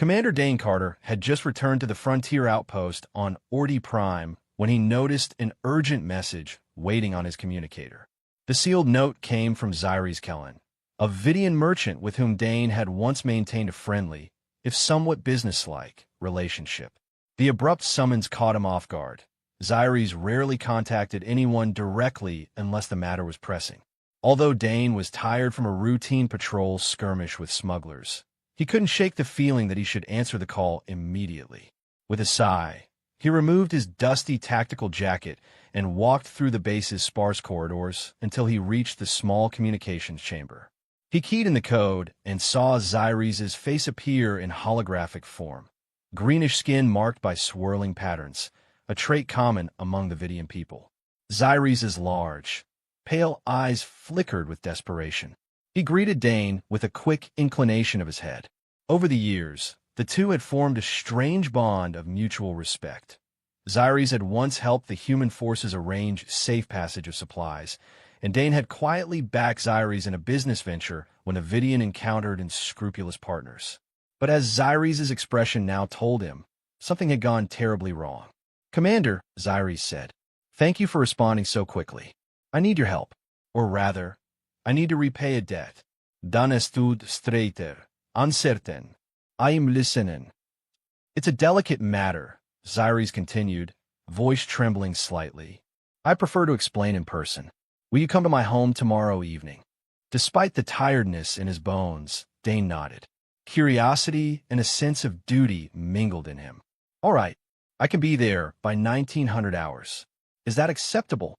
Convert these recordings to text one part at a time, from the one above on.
Commander Dane Carter had just returned to the frontier outpost on Ordi Prime when he noticed an urgent message waiting on his communicator. The sealed note came from Zyres Kellen, a Vidian merchant with whom Dane had once maintained a friendly, if somewhat businesslike, relationship. The abrupt summons caught him off guard. Zyres rarely contacted anyone directly unless the matter was pressing. Although Dane was tired from a routine patrol skirmish with smugglers, he couldn't shake the feeling that he should answer the call immediately. With a sigh, he removed his dusty tactical jacket and walked through the base's sparse corridors until he reached the small communications chamber. He keyed in the code and saw Zyres' face appear in holographic form. Greenish skin marked by swirling patterns, a trait common among the Vidian people. Zyres' large, pale eyes flickered with desperation. He greeted Dane with a quick inclination of his head. Over the years, the two had formed a strange bond of mutual respect. Zyres had once helped the human forces arrange safe passage of supplies, and Dane had quietly backed Zyres in a business venture when the Vidian encountered unscrupulous partners. But as Zyres' expression now told him, something had gone terribly wrong. "Commander," Zyres said, "thank you for responding so quickly. I need your help. Or rather, I need to repay a debt. Dan estud streiter, uncertain. I am listening." "It's a delicate matter," Zyres continued, voice trembling slightly. "I prefer to explain in person. Will you come to my home tomorrow evening?" Despite the tiredness in his bones, Dane nodded. Curiosity and a sense of duty mingled in him. "All right, I can be there by 1900 hours. Is that acceptable?"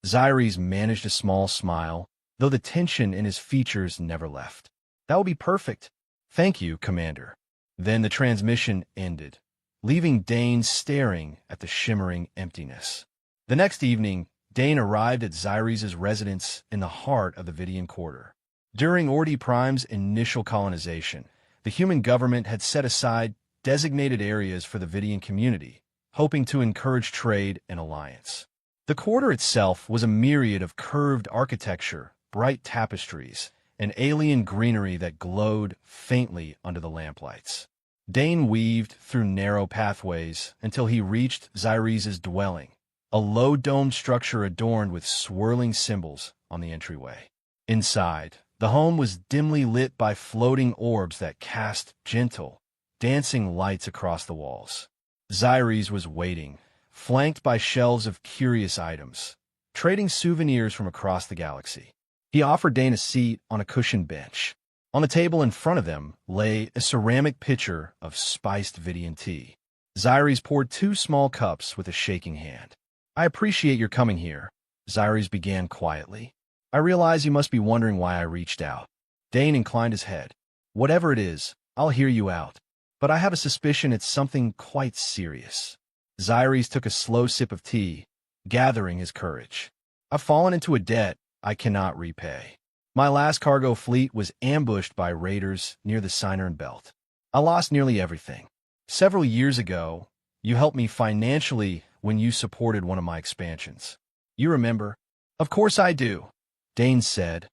Zyres managed a small smile, though the tension in his features never left. "That will be perfect. Thank you, Commander." Then the transmission ended, leaving Dane staring at the shimmering emptiness. The next evening, Dane arrived at Zyres' residence in the heart of the Vidian Quarter. During Ordi Prime's initial colonization, the human government had set aside designated areas for the Vidian community, hoping to encourage trade and alliance. The quarter itself was a myriad of curved architecture, bright tapestries, and alien greenery that glowed faintly under the lamplights. Dane weaved through narrow pathways until he reached Zyres' dwelling, a low domed structure adorned with swirling symbols on the entryway. Inside, the home was dimly lit by floating orbs that cast gentle, dancing lights across the walls. Zyres was waiting, flanked by shelves of curious items, trading souvenirs from across the galaxy. He offered Dane a seat on a cushioned bench. On the table in front of them lay a ceramic pitcher of spiced Vidian tea. Zyres poured 2 small cups with a shaking hand. "I appreciate your coming here," Zyres began quietly. "I realize you must be wondering why I reached out." Dane inclined his head. "Whatever it is, I'll hear you out. But I have a suspicion it's something quite serious." Zyres took a slow sip of tea, gathering his courage. "I've fallen into a debt I cannot repay. My last cargo fleet was ambushed by raiders near the Sinern Belt. I lost nearly everything. Several years ago, you helped me financially when you supported one of my expansions. You remember?" "Of course I do," Dane said,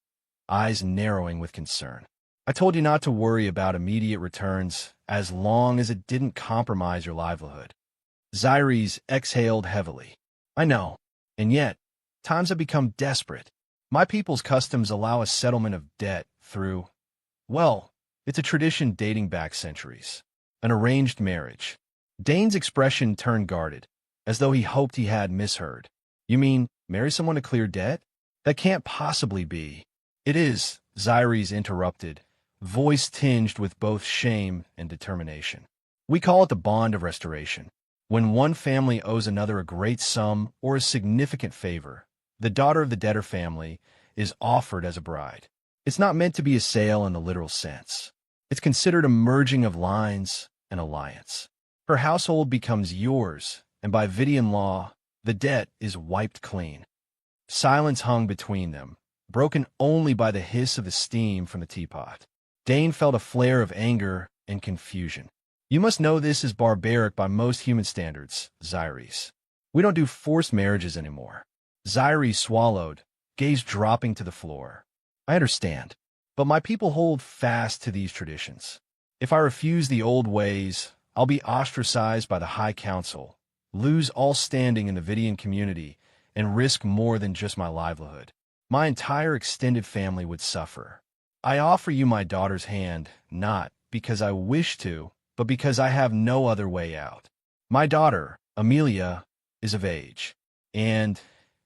eyes narrowing with concern. "I told you not to worry about immediate returns as long as it didn't compromise your livelihood." Zyres exhaled heavily. "I know, and yet, times have become desperate. My people's customs allow a settlement of debt through, well, it's a tradition dating back centuries. An arranged marriage." Dane's expression turned guarded, as though he hoped he had misheard. "You mean, marry someone to clear debt? That can't possibly be." "It is," Zyres interrupted, voice tinged with both shame and determination. "We call it the bond of restoration. When one family owes another a great sum or a significant favor, the daughter of the debtor family is offered as a bride. It's not meant to be a sale in the literal sense. It's considered a merging of lines and alliance. Her household becomes yours, and by Vidian law, the debt is wiped clean." Silence hung between them, broken only by the hiss of the steam from the teapot. Dane felt a flare of anger and confusion. "You must know this is barbaric by most human standards, Zyres. We don't do forced marriages anymore." Zyres swallowed, gaze dropping to the floor. "I understand, but my people hold fast to these traditions. If I refuse the old ways, I'll be ostracized by the High Council, lose all standing in the Vidian community, and risk more than just my livelihood. My entire extended family would suffer. I offer you my daughter's hand, not because I wish to, but because I have no other way out. My daughter, Amelia, is of age, and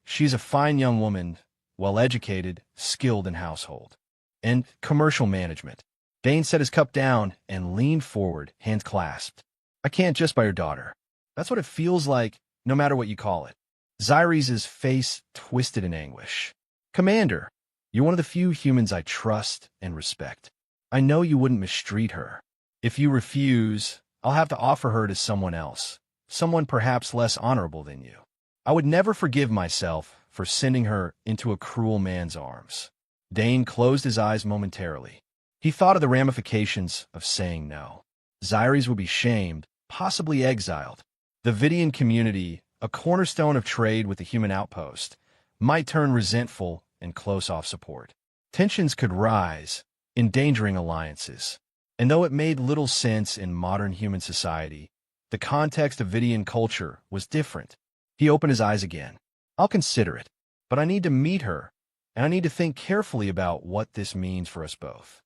she's a fine young woman, well-educated, skilled in household and commercial management. Dane set his cup down and leaned forward, hands clasped. I can't just by your daughter. That's what it feels like, no matter what you call it. Xyres' face twisted in anguish. Commander, you're one of the few humans I trust and respect. I know you wouldn't mistreat her. If you refuse, I'll have to offer her to someone else, someone perhaps less honorable than you. I would never forgive myself for sending her into a cruel man's arms. Dane closed his eyes momentarily. He thought of the ramifications of saying no. Xyres would be shamed, possibly exiled. The Vidian community, a cornerstone of trade with the human outpost, might turn resentful and close off support. Tensions could rise, endangering alliances. And though it made little sense in modern human society, the context of Vidian culture was different. He opened his eyes again. I'll consider it, but I need to meet her, and I need to think carefully about what this means for us both.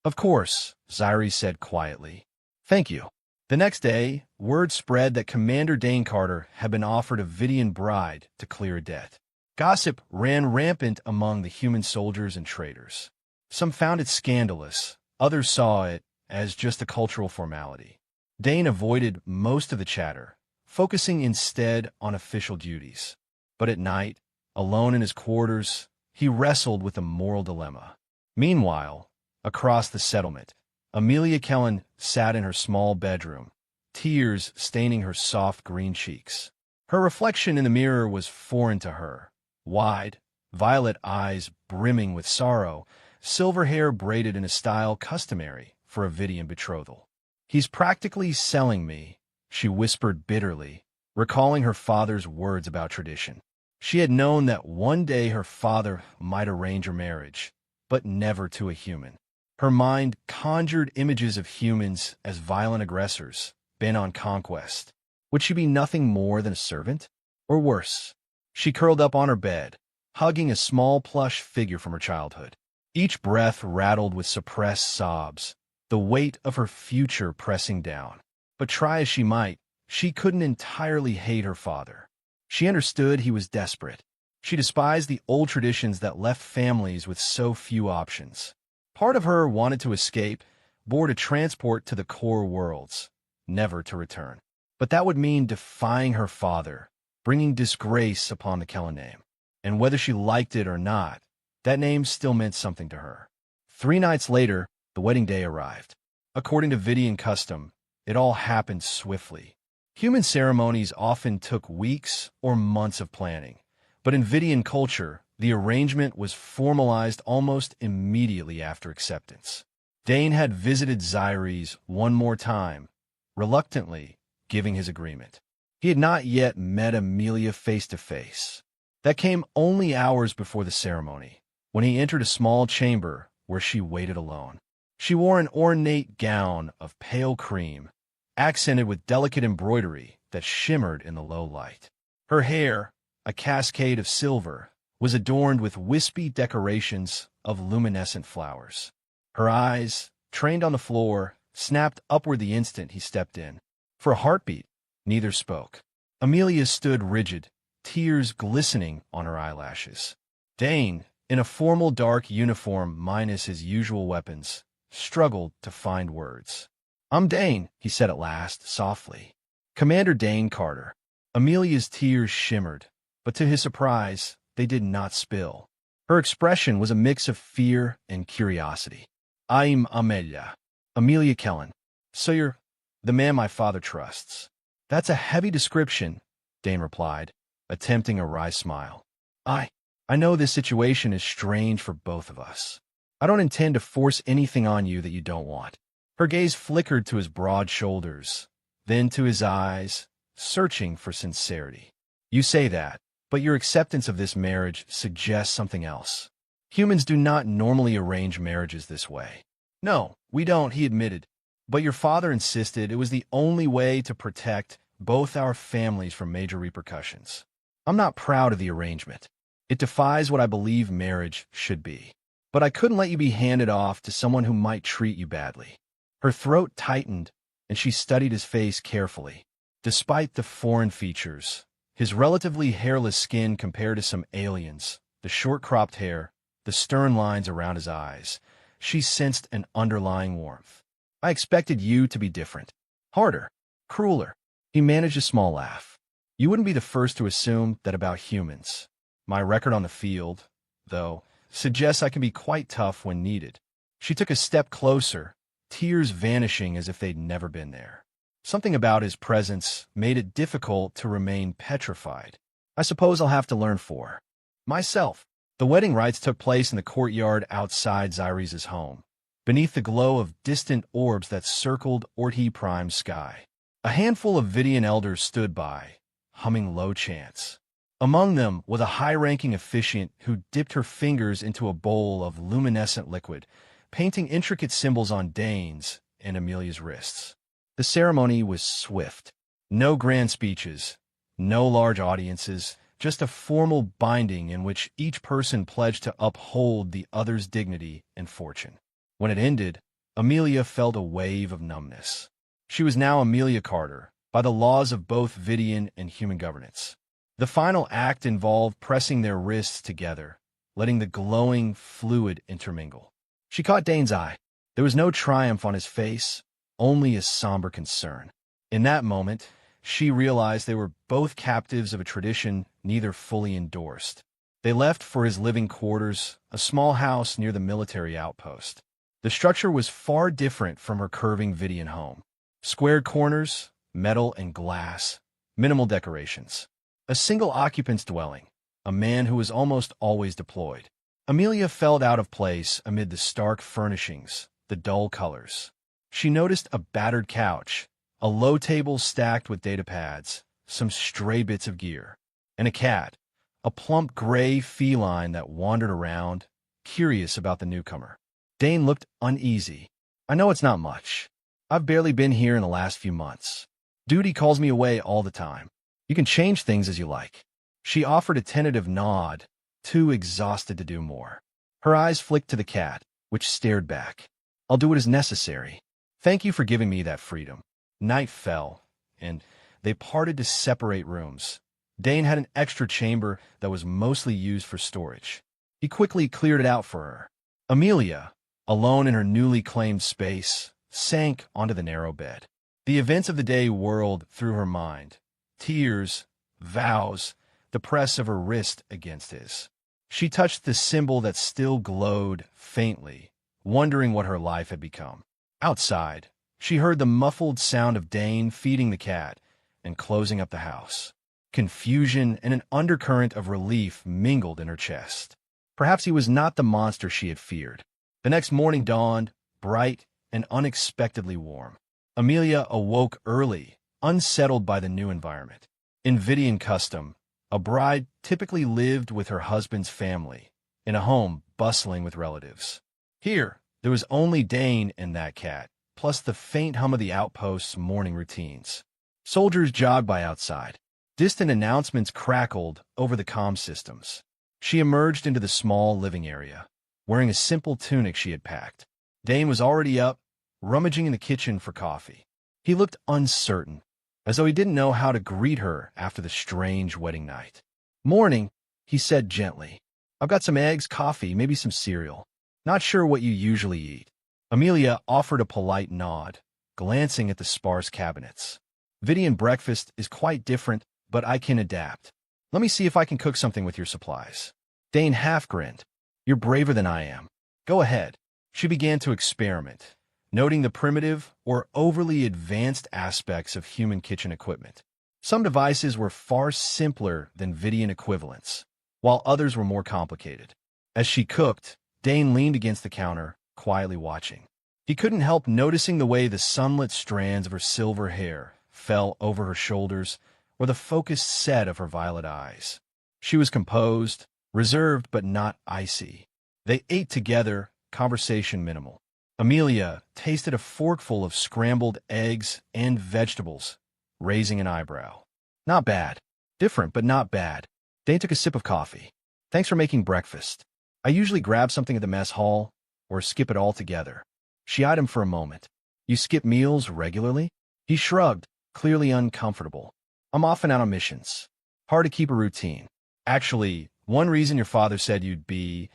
Of course, Xyres said quietly. Thank you. The next day, word spread that Commander Dane Carter had been offered a Vidian bride to clear a debt. Gossip ran rampant among the human soldiers and traders. Some found it scandalous, others saw it as just a cultural formality. Dane avoided most of the chatter, focusing instead on official duties. But at night, alone in his quarters, he wrestled with a moral dilemma. Meanwhile, across the settlement, Amelia Kellen sat in her small bedroom, tears staining her soft green cheeks. Her reflection in the mirror was foreign to her. Wide, violet eyes brimming with sorrow, silver hair braided in a style customary for a Vidian betrothal. He's practically selling me, she whispered bitterly, recalling her father's words about tradition. She had known that one day her father might arrange her marriage, but never to a human. Her mind conjured images of humans as violent aggressors, bent on conquest. Would she be nothing more than a servant? Or worse? She curled up on her bed, hugging a small plush figure from her childhood. Each breath rattled with suppressed sobs, the weight of her future pressing down. But try as she might, she couldn't entirely hate her father. She understood he was desperate. She despised the old traditions that left families with so few options. Part of her wanted to escape, board a transport to the core worlds, never to return. But that would mean defying her father, bringing disgrace upon the Kellen name. And whether she liked it or not, that name still meant something to her. 3 nights later, the wedding day arrived. According to Vidian custom, it all happened swiftly. Human ceremonies often took weeks or months of planning, but in Vidian culture, the arrangement was formalized almost immediately after acceptance. Dane had visited Xyres one more time, reluctantly giving his agreement. He had not yet met Amelia face-to-face. That came only hours before the ceremony, when he entered a small chamber where she waited alone. She wore an ornate gown of pale cream, accented with delicate embroidery that shimmered in the low light. Her hair, a cascade of silver, was adorned with wispy decorations of luminescent flowers. Her eyes, trained on the floor, snapped upward the instant he stepped in. For a heartbeat, neither spoke. Amelia stood rigid, tears glistening on her eyelashes. Dane, in a formal dark uniform minus his usual weapons, struggled to find words. I'm Dane, he said at last, softly. Commander Dane Carter. Amelia's tears shimmered, but to his surprise, they did not spill. Her expression was a mix of fear and curiosity. I'm Amelia. Amelia Kellen. So you're the man my father trusts. That's a heavy description, Dane replied, attempting a wry smile. I know this situation is strange for both of us. I don't intend to force anything on you that you don't want. Her gaze flickered to his broad shoulders, then to his eyes, searching for sincerity. You say that, but your acceptance of this marriage suggests something else. Humans do not normally arrange marriages this way. No, we don't, he admitted. But your father insisted it was the only way to protect both our families from major repercussions. I'm not proud of the arrangement. It defies what I believe marriage should be. But I couldn't let you be handed off to someone who might treat you badly. Her throat tightened, and she studied his face carefully. Despite the foreign features, his relatively hairless skin compared to some aliens, the short-cropped hair, the stern lines around his eyes, she sensed an underlying warmth. I expected you to be different. Harder. Crueler. He managed a small laugh. You wouldn't be the first to assume that about humans. My record on the field, though, suggests I can be quite tough when needed. She took a step closer, tears vanishing as if they'd never been there. Something about his presence made it difficult to remain petrified. I suppose I'll have to learn for myself. The wedding rites took place in the courtyard outside Xyres' home, beneath the glow of distant orbs that circled Orti Prime's sky. A handful of Vidian elders stood by, humming low chants. Among them was a high-ranking officiant who dipped her fingers into a bowl of luminescent liquid, painting intricate symbols on Dane's and Amelia's wrists. The ceremony was swift. No grand speeches, no large audiences, just a formal binding in which each person pledged to uphold the other's dignity and fortune. When it ended, Amelia felt a wave of numbness. She was now Amelia Carter, by the laws of both Vidian and human governance. The final act involved pressing their wrists together, letting the glowing fluid intermingle. She caught Dane's eye. There was no triumph on his face, only a somber concern. In that moment, she realized they were both captives of a tradition neither fully endorsed. They left for his living quarters, a small house near the military outpost. The structure was far different from her curving Vidian home. Squared corners, metal and glass, minimal decorations. A single occupant's dwelling, a man who was almost always deployed. Amelia felt out of place amid the stark furnishings, the dull colors. She noticed a battered couch, a low table stacked with data pads, some stray bits of gear, and a cat, a plump gray feline that wandered around, curious about the newcomer. Dane looked uneasy. I know it's not much. I've barely been here in the last few months. Duty calls me away all the time. You can change things as you like. She offered a tentative nod, too exhausted to do more. Her eyes flicked to the cat, which stared back. I'll do what is necessary. Thank you for giving me that freedom. Night fell, and they parted to separate rooms. Dane had an extra chamber that was mostly used for storage. He quickly cleared it out for her. Amelia, alone in her newly claimed space, sank onto the narrow bed. The events of the day whirled through her mind. Tears, vows, the press of her wrist against his. She touched the symbol that still glowed faintly, wondering what her life had become. Outside, she heard the muffled sound of Dane feeding the cat and closing up the house. Confusion and an undercurrent of relief mingled in her chest. Perhaps he was not the monster she had feared. The next morning dawned, bright and unexpectedly warm. Amelia awoke early, unsettled by the new environment. In Vidian custom, a bride typically lived with her husband's family, in a home bustling with relatives. Here, there was only Dane and that cat, plus the faint hum of the outpost's morning routines. Soldiers jogged by outside. Distant announcements crackled over the comm systems. She emerged into the small living area, wearing a simple tunic she had packed. Dane was already up, rummaging in the kitchen for coffee. He looked uncertain, as though he didn't know how to greet her after the strange wedding night. Morning, he said gently. I've got some eggs, coffee, maybe some cereal. Not sure what you usually eat. Amelia offered a polite nod, glancing at the sparse cabinets. Vidian breakfast is quite different, but I can adapt. Let me see if I can cook something with your supplies. Dane half grinned. You're braver than I am. Go ahead. She began to experiment, noting the primitive or overly advanced aspects of human kitchen equipment. Some devices were far simpler than Vidian equivalents, while others were more complicated. As she cooked, Dane leaned against the counter, quietly watching. He couldn't help noticing the way the sunlit strands of her silver hair fell over her shoulders or the focused set of her violet eyes. She was composed, reserved but not icy. They ate together, conversation minimal. Amelia tasted a forkful of scrambled eggs and vegetables, raising an eyebrow. Not bad. Different, but not bad. Dane took a sip of coffee. Thanks for making breakfast. I usually grab something at the mess hall, or skip it altogether. She eyed him for a moment. You skip meals regularly? He shrugged, clearly uncomfortable. I'm often out on missions. Hard to keep a routine. Actually, one reason your father said you'd be,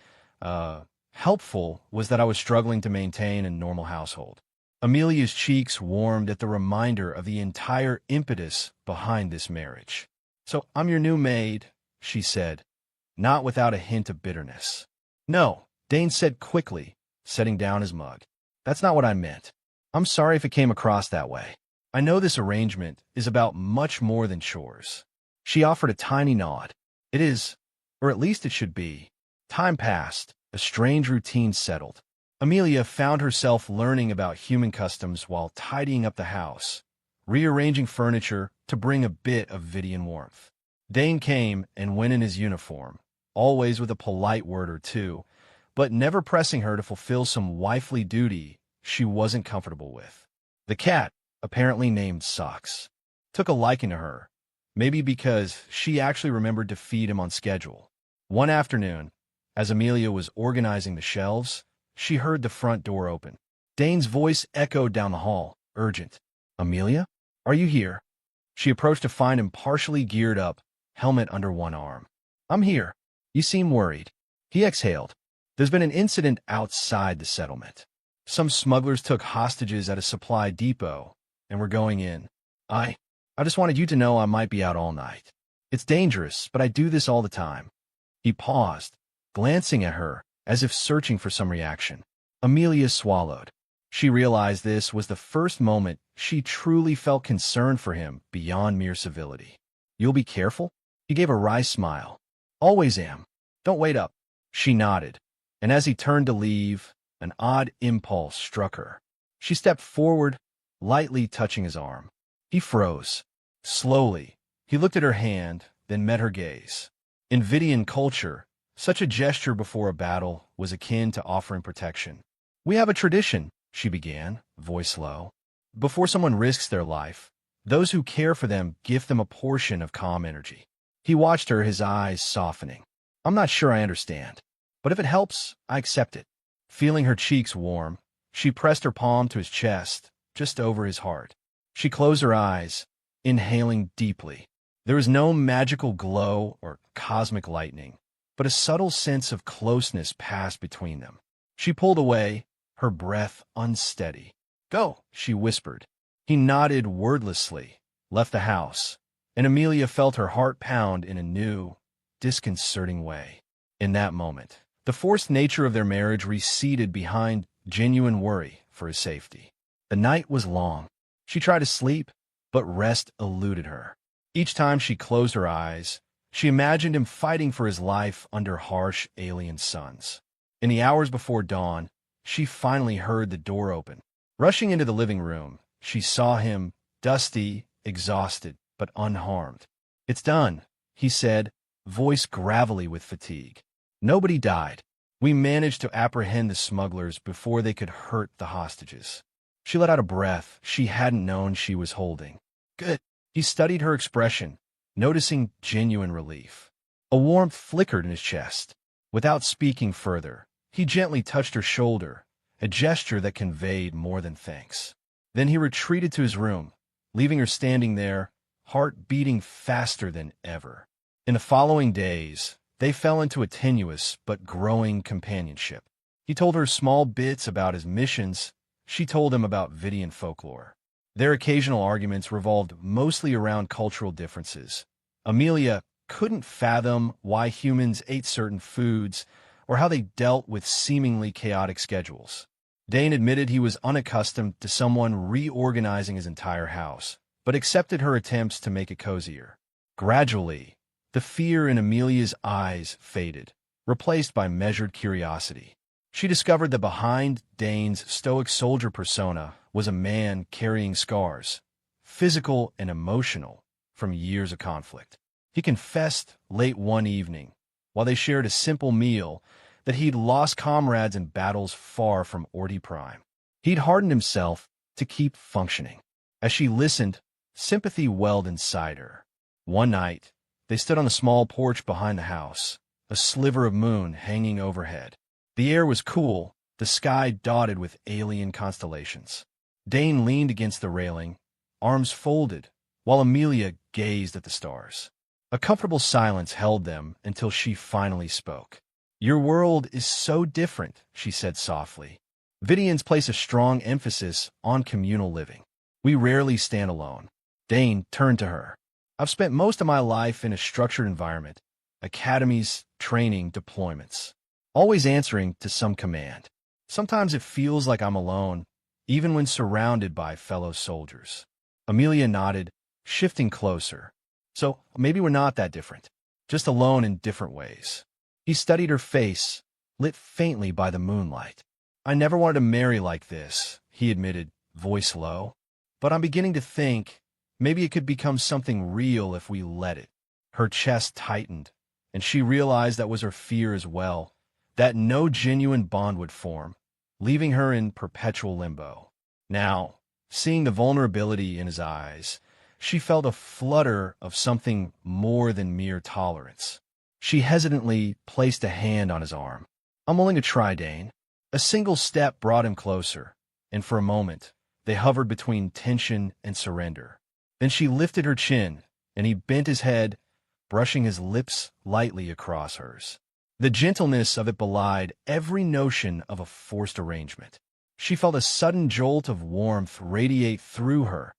helpful was that I was struggling to maintain a normal household. Amelia's cheeks warmed at the reminder of the entire impetus behind this marriage. So I'm your new maid, she said, not without a hint of bitterness. No, Dane said quickly, setting down his mug. That's not what I meant. I'm sorry if it came across that way. I know this arrangement is about much more than chores. She offered a tiny nod. It is, or at least it should be. Time passed, a strange routine settled. Amelia found herself learning about human customs while tidying up the house, rearranging furniture to bring a bit of Vidian warmth. Dane came and went in his uniform, always with a polite word or two, but never pressing her to fulfill some wifely duty she wasn't comfortable with. The cat, apparently named Socks, took a liking to her, maybe because she actually remembered to feed him on schedule. One afternoon, as Amelia was organizing the shelves, she heard the front door open. Dane's voice echoed down the hall, urgent. Amelia? Are you here? She approached to find him partially geared up, helmet under one arm. I'm here. You seem worried. He exhaled. There's been an incident outside the settlement. Some smugglers took hostages at a supply depot and were going in. I just wanted you to know I might be out all night. It's dangerous, but I do this all the time. He paused, glancing at her as if searching for some reaction. Amelia swallowed. She realized this was the first moment she truly felt concern for him beyond mere civility. You'll be careful? He gave a wry smile. Always am. Don't wait up. She nodded, and as he turned to leave, an odd impulse struck her. She stepped forward, lightly touching his arm. He froze. Slowly, he looked at her hand, then met her gaze. In Vidian culture, such a gesture before a battle was akin to offering protection. We have a tradition, she began, voice low. Before someone risks their life, those who care for them gift them a portion of calm energy. He watched her, his eyes softening. I'm not sure I understand, but if it helps, I accept it. Feeling her cheeks warm, she pressed her palm to his chest, just over his heart. She closed her eyes, inhaling deeply. There was no magical glow or cosmic lightning, but a subtle sense of closeness passed between them. She pulled away, her breath unsteady. Go, she whispered. He nodded wordlessly, left the house, and Amelia felt her heart pound in a new, disconcerting way. In that moment, the forced nature of their marriage receded behind genuine worry for his safety. The night was long. She tried to sleep, but rest eluded her. Each time she closed her eyes, she imagined him fighting for his life under harsh alien suns. In the hours before dawn, she finally heard the door open. Rushing into the living room, she saw him, dusty, exhausted, but unharmed. It's done, he said, voice gravelly with fatigue. Nobody died. We managed to apprehend the smugglers before they could hurt the hostages. She let out a breath she hadn't known she was holding. Good. He studied her expression, noticing genuine relief. A warmth flickered in his chest. Without speaking further, he gently touched her shoulder, a gesture that conveyed more than thanks. Then he retreated to his room, leaving her standing there, heart beating faster than ever. In the following days, they fell into a tenuous but growing companionship. He told her small bits about his missions. She told him about Vidian folklore. Their occasional arguments revolved mostly around cultural differences. Amelia couldn't fathom why humans ate certain foods or how they dealt with seemingly chaotic schedules. Dane admitted he was unaccustomed to someone reorganizing his entire house, but accepted her attempts to make it cozier. Gradually, the fear in Amelia's eyes faded, replaced by measured curiosity. She discovered that behind Dane's stoic soldier persona was a man carrying scars, physical and emotional, from years of conflict. He confessed late one evening, while they shared a simple meal, that he'd lost comrades in battles far from Ordi Prime. He'd hardened himself to keep functioning. As she listened, sympathy welled inside her. One night, they stood on a small porch behind the house, a sliver of moon hanging overhead. The air was cool, the sky dotted with alien constellations. Dane leaned against the railing, arms folded, while Amelia gazed at the stars. A comfortable silence held them until she finally spoke. "Your world is so different," she said softly. "Vidians place a strong emphasis on communal living. We rarely stand alone." Dane turned to her. "I've spent most of my life in a structured environment, academies, training, deployments, always answering to some command. Sometimes it feels like I'm alone, even when surrounded by fellow soldiers." Amelia nodded, shifting closer. "So maybe we're not that different, just alone in different ways." He studied her face, lit faintly by the moonlight. "I never wanted to marry like this," he admitted, voice low. "But I'm beginning to think maybe it could become something real if we let it." Her chest tightened, and she realized that was her fear as well, that no genuine bond would form, leaving her in perpetual limbo. Now, seeing the vulnerability in his eyes, she felt a flutter of something more than mere tolerance. She hesitantly placed a hand on his arm. "I'm willing to try, Dane." A single step brought him closer, and for a moment, they hovered between tension and surrender. Then she lifted her chin, and he bent his head, brushing his lips lightly across hers. The gentleness of it belied every notion of a forced arrangement. She felt a sudden jolt of warmth radiate through her,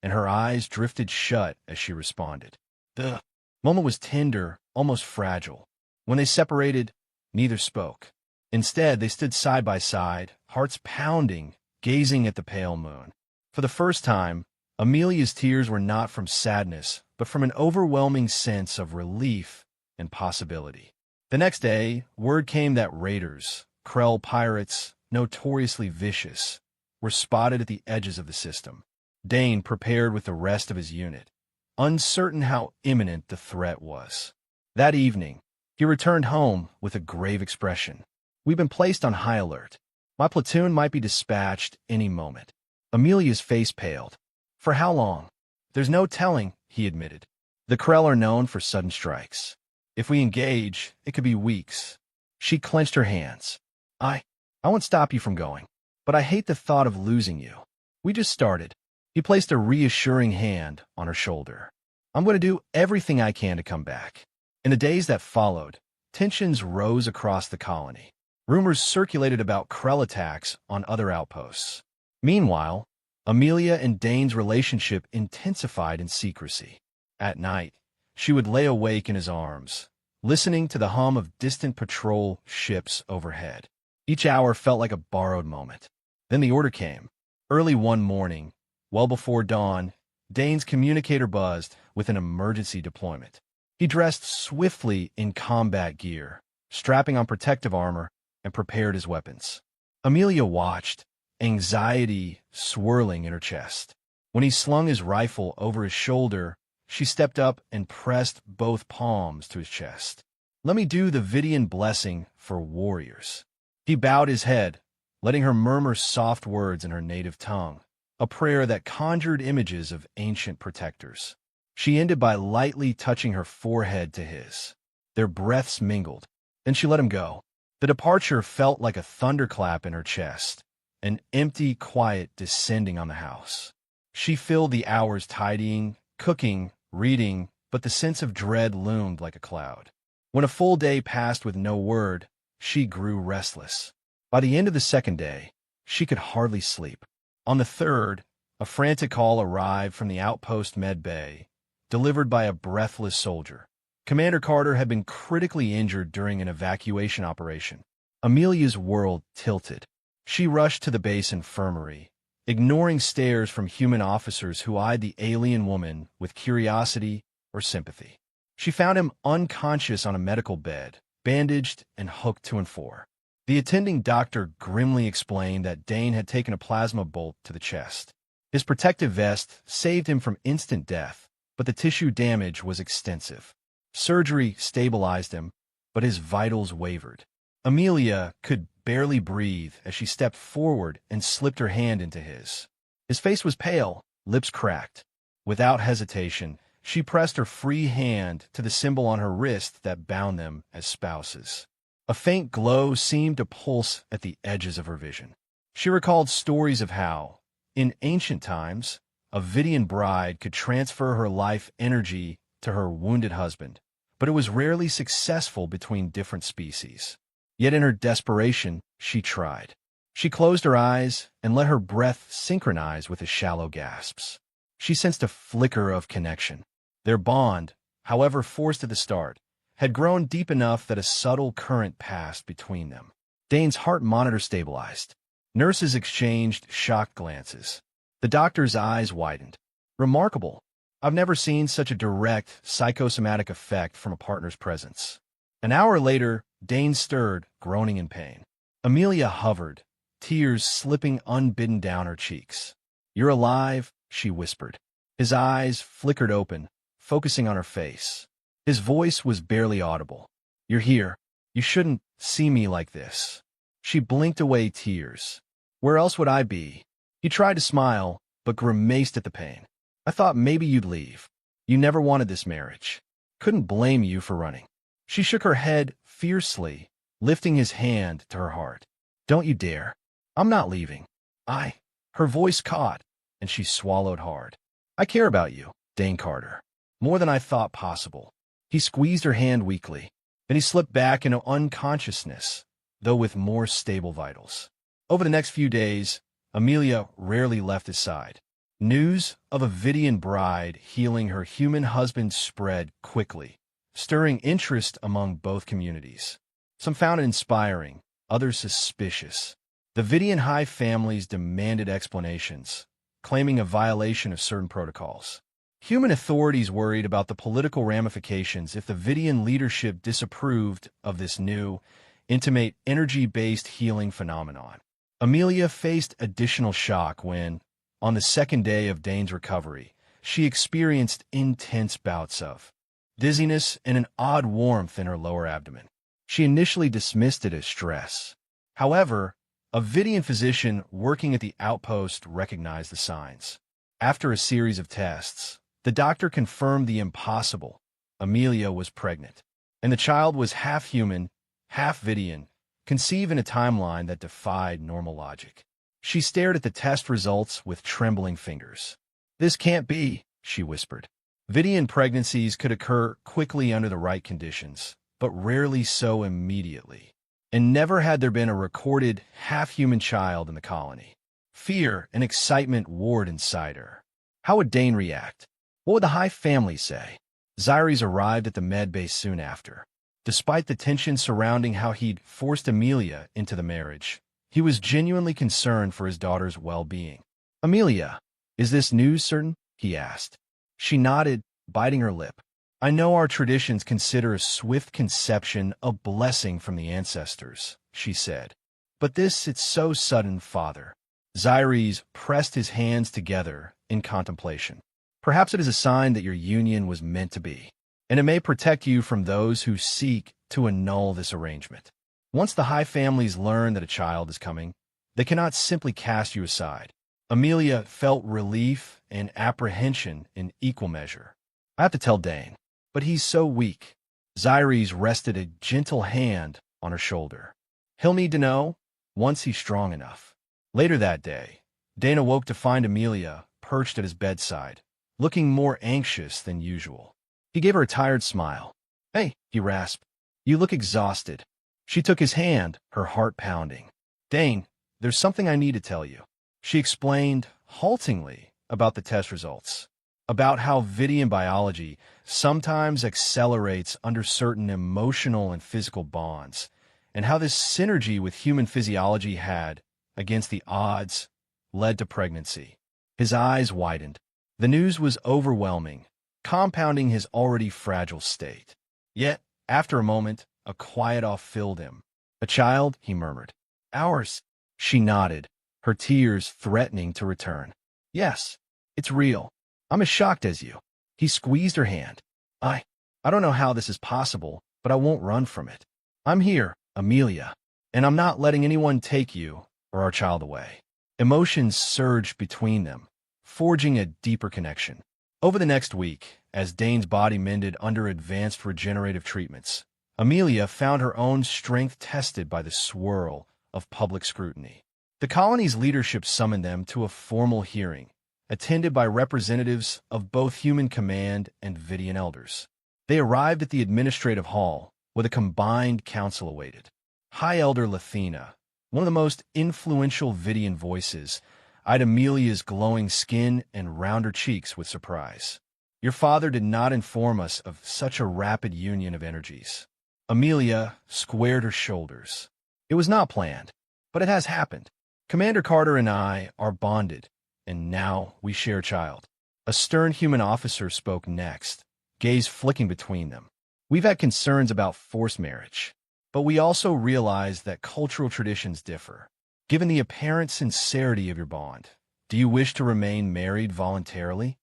and her eyes drifted shut as she responded. The moment was tender, almost fragile. When they separated, neither spoke. Instead, they stood side by side, hearts pounding, gazing at the pale moon. For the first time, Amelia's tears were not from sadness, but from an overwhelming sense of relief and possibility. The next day, word came that raiders, Krell pirates, notoriously vicious, were spotted at the edges of the system. Dane prepared with the rest of his unit, uncertain how imminent the threat was. That evening, he returned home with a grave expression. "We've been placed on high alert. My platoon might be dispatched any moment." Amelia's face paled. "For how long?" "There's no telling," he admitted. "The Krell are known for sudden strikes. If we engage, it could be weeks." She clenched her hands. I won't stop you from going, but I hate the thought of losing you. We just started." He placed a reassuring hand on her shoulder. "I'm going to do everything I can to come back." In the days that followed, tensions rose across the colony. Rumors circulated about Krell attacks on other outposts. Meanwhile, Amelia and Dane's relationship intensified in secrecy. At night, she would lay awake in his arms, listening to the hum of distant patrol ships overhead. Each hour felt like a borrowed moment. Then the order came. Early one morning, well before dawn, Dane's communicator buzzed with an emergency deployment. He dressed swiftly in combat gear, strapping on protective armor, and prepared his weapons. Amelia watched, anxiety swirling in her chest. When he slung his rifle over his shoulder, she stepped up and pressed both palms to his chest. "Let me do the Vidian blessing for warriors." He bowed his head, letting her murmur soft words in her native tongue, a prayer that conjured images of ancient protectors. She ended by lightly touching her forehead to his. Their breaths mingled. Then she let him go. The departure felt like a thunderclap in her chest, an empty quiet descending on the house. She filled the hours tidying, cooking, reading, but the sense of dread loomed like a cloud. When a full day passed with no word, she grew restless. By the end of the second day, she could hardly sleep. On the third, a frantic call arrived from the outpost med bay, delivered by a breathless soldier. Commander Carter had been critically injured during an evacuation operation. Amelia's world tilted. She rushed to the base infirmary, ignoring stares from human officers who eyed the alien woman with curiosity or sympathy. She found him unconscious on a medical bed, bandaged and hooked to and fro. The attending doctor grimly explained that Dane had taken a plasma bolt to the chest. His protective vest saved him from instant death, but the tissue damage was extensive. Surgery stabilized him, but his vitals wavered. Amelia could barely breathe as she stepped forward and slipped her hand into his. His face was pale, lips cracked. Without hesitation, she pressed her free hand to the symbol on her wrist that bound them as spouses. A faint glow seemed to pulse at the edges of her vision. She recalled stories of how, in ancient times, a Vidian bride could transfer her life energy to her wounded husband, but it was rarely successful between different species. Yet in her desperation, she tried. She closed her eyes and let her breath synchronize with his shallow gasps. She sensed a flicker of connection. Their bond, however forced at the start, had grown deep enough that a subtle current passed between them. Dane's heart monitor stabilized. Nurses exchanged shocked glances. The doctor's eyes widened. Remarkable. I've never seen such a direct psychosomatic effect from a partner's presence. An hour later, Dane stirred, groaning in pain. Amelia hovered, tears slipping unbidden down her cheeks. "You're alive," she whispered. His eyes flickered open, focusing on her face. His voice was barely audible. "You're here. You shouldn't see me like this." She blinked away tears. "Where else would I be?" He tried to smile, but grimaced at the pain. "I thought maybe you'd leave. You never wanted this marriage. Couldn't blame you for running." She shook her head fiercely, lifting his hand to her heart. "Don't you dare. I'm not leaving. Her voice caught, and she swallowed hard. "I care about you, Dane Carter. More than I thought possible." He squeezed her hand weakly. Then he slipped back into unconsciousness, though with more stable vitals. Over the next few days, Amelia rarely left his side. News of a Vidian bride healing her human husband spread quickly, stirring interest among both communities. Some found it inspiring, others suspicious. The Vidian high families demanded explanations, claiming a violation of certain protocols. Human authorities worried about the political ramifications if the Vidian leadership disapproved of this new, intimate, energy-based healing phenomenon. Amelia faced additional shock when, on the second day of Dane's recovery, she experienced intense bouts of dizziness and an odd warmth in her lower abdomen. She initially dismissed it as stress. However, a Vidian physician working at the outpost recognized the signs. After a series of tests, the doctor confirmed the impossible. Amelia was pregnant, and the child was half human, half Vidian, conceived in a timeline that defied normal logic. She stared at the test results with trembling fingers. "This can't be," she whispered. Vidian pregnancies could occur quickly under the right conditions, but rarely so immediately. And never had there been a recorded half-human child in the colony. Fear and excitement warred inside her. How would Dane react? What would the High family say? Zyres arrived at the med base soon after. Despite the tension surrounding how he'd forced Amelia into the marriage, he was genuinely concerned for his daughter's well-being. "Amelia, is this news certain?" he asked. She nodded, biting her lip. "I know our traditions consider a swift conception a blessing from the ancestors," she said. "But it's so sudden, Father." Zyres pressed his hands together in contemplation. "Perhaps it is a sign that your union was meant to be, and it may protect you from those who seek to annul this arrangement. Once the High families learn that a child is coming, they cannot simply cast you aside." Amelia felt relief and apprehension in equal measure. "I have to tell Dane, but he's so weak." Zyres rested a gentle hand on her shoulder. "He'll need to know once he's strong enough." Later that day, Dane awoke to find Amelia perched at his bedside, looking more anxious than usual. He gave her a tired smile. "Hey," he rasped, "you look exhausted." She took his hand, her heart pounding. "Dane, there's something I need to tell you." She explained, haltingly, about the test results, about how Vidian biology sometimes accelerates under certain emotional and physical bonds, and how this synergy with human physiology had, against the odds, led to pregnancy. His eyes widened. The news was overwhelming, compounding his already fragile state. Yet, after a moment, a quiet awe filled him. "A child," he murmured. "Ours." She nodded, her tears threatening to return. "Yes, it's real. I'm as shocked as you." He squeezed her hand. I don't know how this is possible, but I won't run from it. I'm here, Amelia. And I'm not letting anyone take you or our child away. Emotions surged between them, forging a deeper connection. Over the next week, as Dane's body mended under advanced regenerative treatments, Amelia found her own strength tested by the swirl of public scrutiny. The colony's leadership summoned them to a formal hearing, attended by representatives of both human command and Vidian elders. They arrived at the administrative hall, where the combined council awaited. High Elder Lathina, one of the most influential Vidian voices, eyed Amelia's glowing skin and rounder cheeks with surprise. Your father did not inform us of such a rapid union of energies. Amelia squared her shoulders. It was not planned, but it has happened. Commander Carter and I are bonded, and now we share a child. A stern human officer spoke next, gaze flicking between them. We've had concerns about forced marriage, but we also realize that cultural traditions differ. Given the apparent sincerity of your bond, do you wish to remain married voluntarily?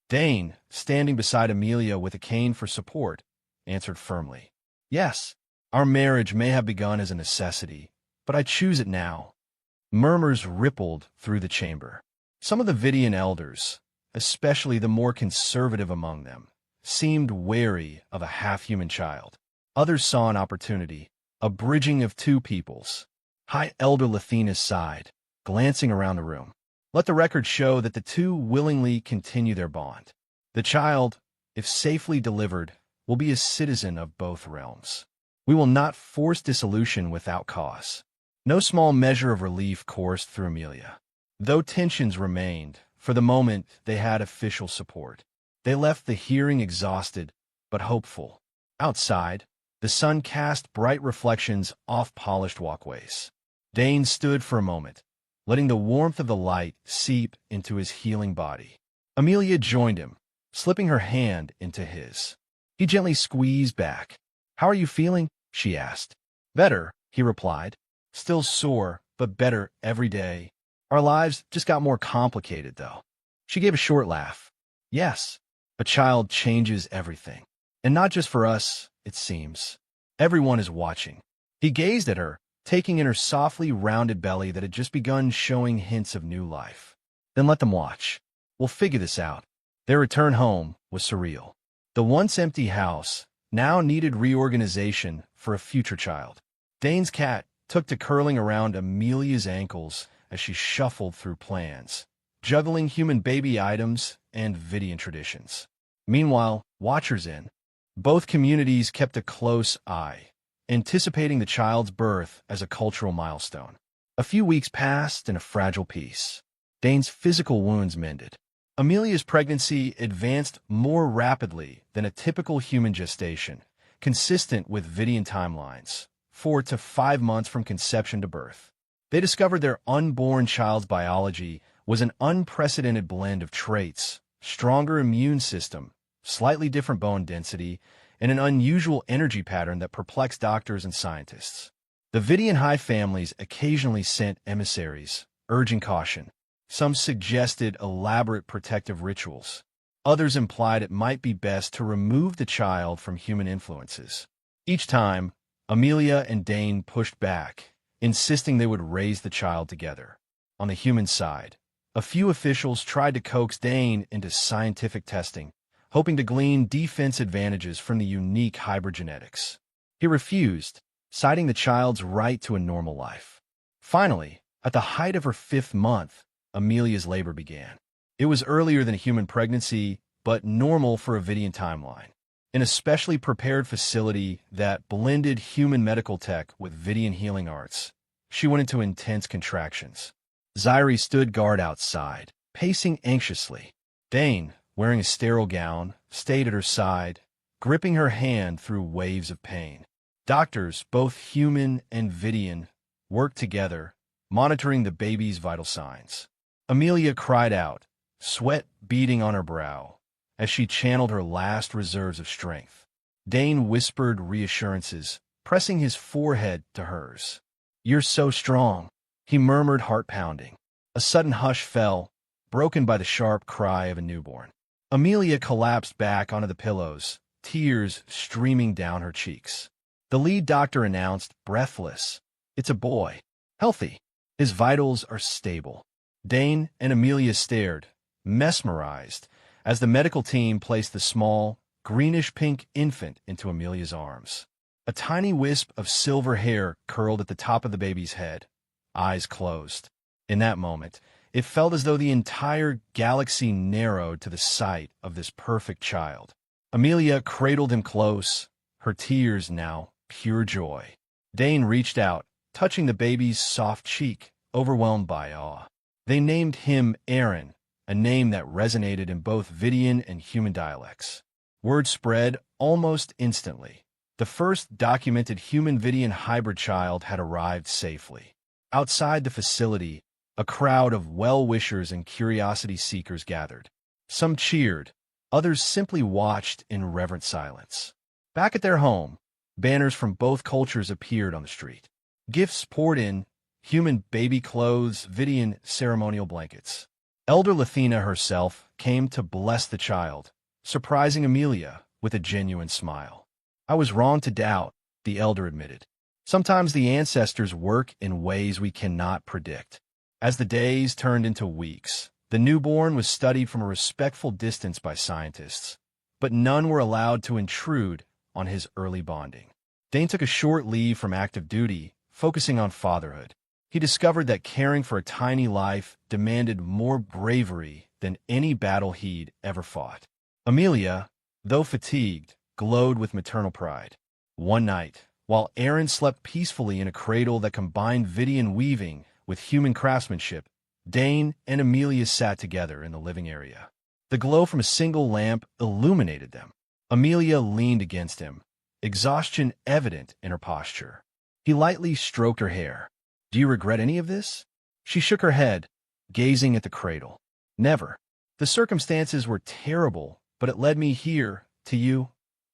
Dane, standing beside Amelia with a cane for support, answered firmly. Yes, our marriage may have begun as a necessity, but I choose it now. Murmurs rippled through the chamber. Some of the Vidian elders, especially the more conservative among them, seemed wary of a half-human child. Others saw an opportunity, a bridging of two peoples. High Elder Lathina sighed, glancing around the room. Let the record show that the two willingly continue their bond. The child, if safely delivered, will be a citizen of both realms. We will not force dissolution without cause. No small measure of relief coursed through Amelia. Though tensions remained, for the moment they had official support. They left the hearing exhausted, but hopeful. Outside, the sun cast bright reflections off polished walkways. Dane stood for a moment, letting the warmth of the light seep into his healing body. Amelia joined him, slipping her hand into his. He gently squeezed back. How are you feeling? She asked. Better, he replied. Still sore, but better every day. Our lives just got more complicated, though. She gave a short laugh. Yes, a child changes everything. And not just for us, it seems. Everyone is watching. He gazed at her, taking in her softly rounded belly that had just begun showing hints of new life. Then let them watch. We'll figure this out. Their return home was surreal. The once empty house now needed reorganization for a future child. Dane's cat took to curling around Amelia's ankles as she shuffled through plans, juggling human baby items and Vidian traditions. Meanwhile, watchers in both communities kept a close eye, anticipating the child's birth as a cultural milestone. A few weeks passed in a fragile peace. Dane's physical wounds mended. Amelia's pregnancy advanced more rapidly than a typical human gestation, consistent with Vidian timelines, 4 to 5 months from conception to birth. They discovered their unborn child's biology was an unprecedented blend of traits, stronger immune system, slightly different bone density, and an unusual energy pattern that perplexed doctors and scientists. The Vidian high families occasionally sent emissaries, urging caution. Some suggested elaborate protective rituals. Others implied it might be best to remove the child from human influences. Each time, Amelia and Dane pushed back, insisting they would raise the child together. On the human side, a few officials tried to coax Dane into scientific testing, hoping to glean defense advantages from the unique hybrid genetics. He refused, citing the child's right to a normal life. Finally, at the height of her 5th month, Amelia's labor began. It was earlier than a human pregnancy, but normal for a Vidian timeline. In a specially prepared facility that blended human medical tech with Vidian healing arts, she went into intense contractions. Zyri stood guard outside, pacing anxiously. Dane, wearing a sterile gown, stayed at her side, gripping her hand through waves of pain. Doctors, both human and Vidian, worked together, monitoring the baby's vital signs. Amelia cried out, sweat beading on her brow, as she channeled her last reserves of strength. Dane whispered reassurances, pressing his forehead to hers. You're so strong, he murmured, heart-pounding. A sudden hush fell, broken by the sharp cry of a newborn. Amelia collapsed back onto the pillows, tears streaming down her cheeks. The lead doctor announced, breathless, "It's a boy. Healthy. His vitals are stable." Dane and Amelia stared, mesmerized, as the medical team placed the small, greenish-pink infant into Amelia's arms. A tiny wisp of silver hair curled at the top of the baby's head, eyes closed. In that moment, it felt as though the entire galaxy narrowed to the sight of this perfect child. Amelia cradled him close, her tears now pure joy. Dane reached out, touching the baby's soft cheek, overwhelmed by awe. They named him Aaron, a name that resonated in both Vidian and human dialects. Word spread almost instantly. The first documented human-Vidian hybrid child had arrived safely. Outside the facility, a crowd of well-wishers and curiosity seekers gathered. Some cheered, others simply watched in reverent silence. Back at their home, banners from both cultures appeared on the street. Gifts poured in, human baby clothes, Vidian ceremonial blankets. Elder Lathina herself came to bless the child, surprising Amelia with a genuine smile. "I was wrong to doubt," the elder admitted. "Sometimes the ancestors work in ways we cannot predict." As the days turned into weeks, the newborn was studied from a respectful distance by scientists, but none were allowed to intrude on his early bonding. Dane took a short leave from active duty, focusing on fatherhood. He discovered that caring for a tiny life demanded more bravery than any battle he'd ever fought. Amelia, though fatigued, glowed with maternal pride. One night, while Aaron slept peacefully in a cradle that combined Vidian weaving with human craftsmanship, Dane and Amelia sat together in the living area. The glow from a single lamp illuminated them. Amelia leaned against him, exhaustion evident in her posture. He lightly stroked her hair. "Do you regret any of this?" She shook her head, gazing at the cradle. "Never. The circumstances were terrible, but it led me here, to you,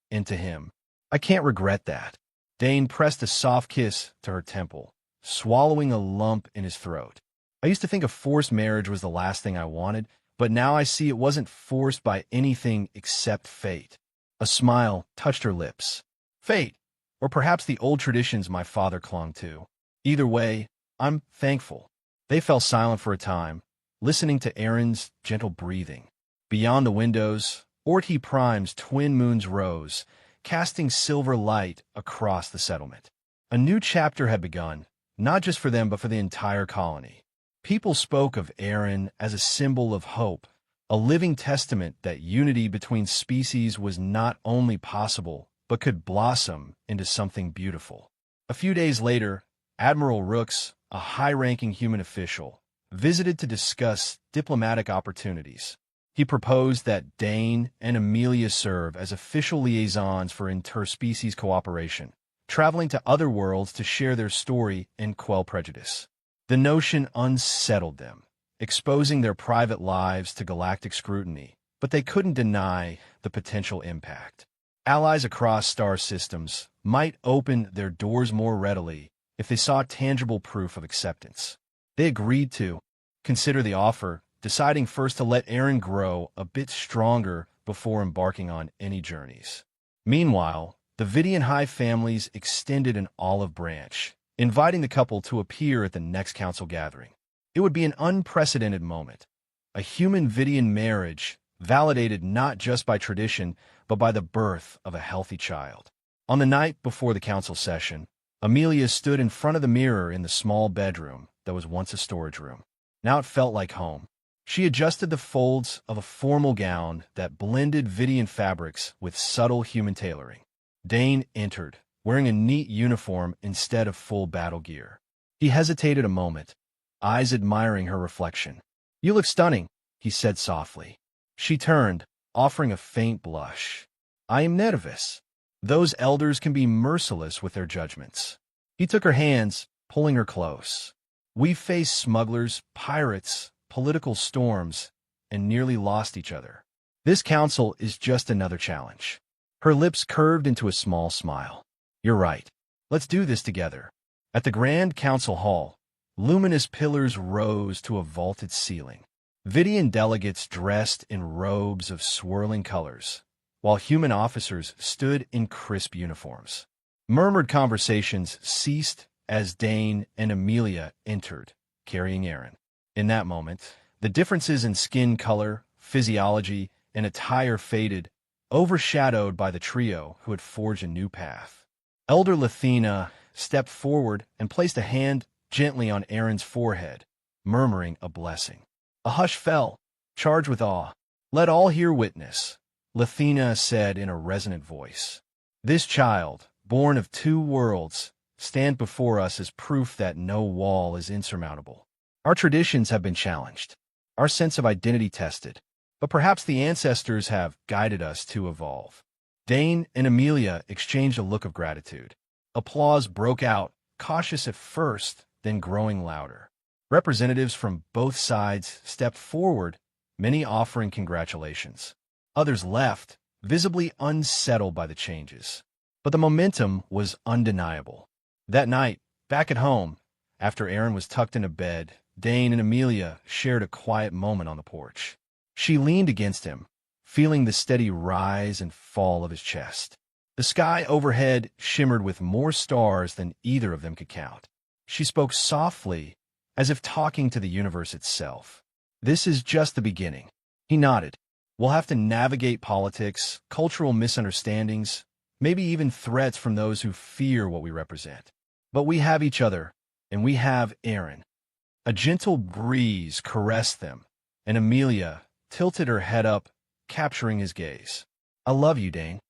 and to him. I can't regret that." Dane pressed a soft kiss to her temple, swallowing a lump in his throat. "I used to think a forced marriage was the last thing I wanted, but now I see it wasn't forced by anything except fate." A smile touched her lips. "Fate, or perhaps the old traditions my father clung to. Either way, I'm thankful." They fell silent for a time, listening to Aaron's gentle breathing. Beyond the windows, Orti Prime's twin moons rose, casting silver light across the settlement. A new chapter had begun, not just for them but for the entire colony. People spoke of Aaron as a symbol of hope, a living testament that unity between species was not only possible, but could blossom into something beautiful. A few days later, Admiral Rooks, a high-ranking human official, visited to discuss diplomatic opportunities. He proposed that Dane and Amelia serve as official liaisons for interspecies cooperation, traveling to other worlds to share their story and quell prejudice. The notion unsettled them, exposing their private lives to galactic scrutiny, but they couldn't deny the potential impact. Allies across star systems might open their doors more readily if they saw tangible proof of acceptance. They agreed to consider the offer, deciding first to let Aaron grow a bit stronger before embarking on any journeys. Meanwhile, the Vidian High families extended an olive branch, inviting the couple to appear at the next council gathering. It would be an unprecedented moment, a human Vidian marriage validated not just by tradition, but by the birth of a healthy child. On the night before the council session, Amelia stood in front of the mirror in the small bedroom that was once a storage room. Now it felt like home. She adjusted the folds of a formal gown that blended Vidian fabrics with subtle human tailoring. Dane entered, wearing a neat uniform instead of full battle gear. He hesitated a moment, eyes admiring her reflection. "You look stunning," he said softly. She turned, offering a faint blush. "I am nervous. Those elders can be merciless with their judgments." He took her hands, pulling her close. "We've faced smugglers, pirates, political storms, and nearly lost each other. This council is just another challenge." Her lips curved into a small smile. "You're right. Let's do this together." At the Grand Council Hall, luminous pillars rose to a vaulted ceiling. Vidian delegates dressed in robes of swirling colors, while human officers stood in crisp uniforms. Murmured conversations ceased as Dane and Amelia entered, carrying Aaron. In that moment, the differences in skin color, physiology, and attire faded, overshadowed by the trio who had forged a new path. Elder Lathina stepped forward and placed a hand gently on Aaron's forehead, murmuring a blessing. A hush fell, charged with awe. "Let all here witness," Lathina said in a resonant voice. "This child, born of two worlds, stand before us as proof that no wall is insurmountable. Our traditions have been challenged, our sense of identity tested, but perhaps the ancestors have guided us to evolve." Dane and Amelia exchanged a look of gratitude. Applause broke out, cautious at first, then growing louder. Representatives from both sides stepped forward, many offering congratulations. Others left, visibly unsettled by the changes. But the momentum was undeniable. That night, back at home, after Aaron was tucked into bed, Dane and Amelia shared a quiet moment on the porch. She leaned against him, feeling the steady rise and fall of his chest. The sky overhead shimmered with more stars than either of them could count. She spoke softly, as if talking to the universe itself. "This is just the beginning." He nodded. "We'll have to navigate politics, cultural misunderstandings, maybe even threats from those who fear what we represent. But we have each other, and we have Aaron." A gentle breeze caressed them, and Amelia tilted her head up, capturing his gaze. "I love you, Dane."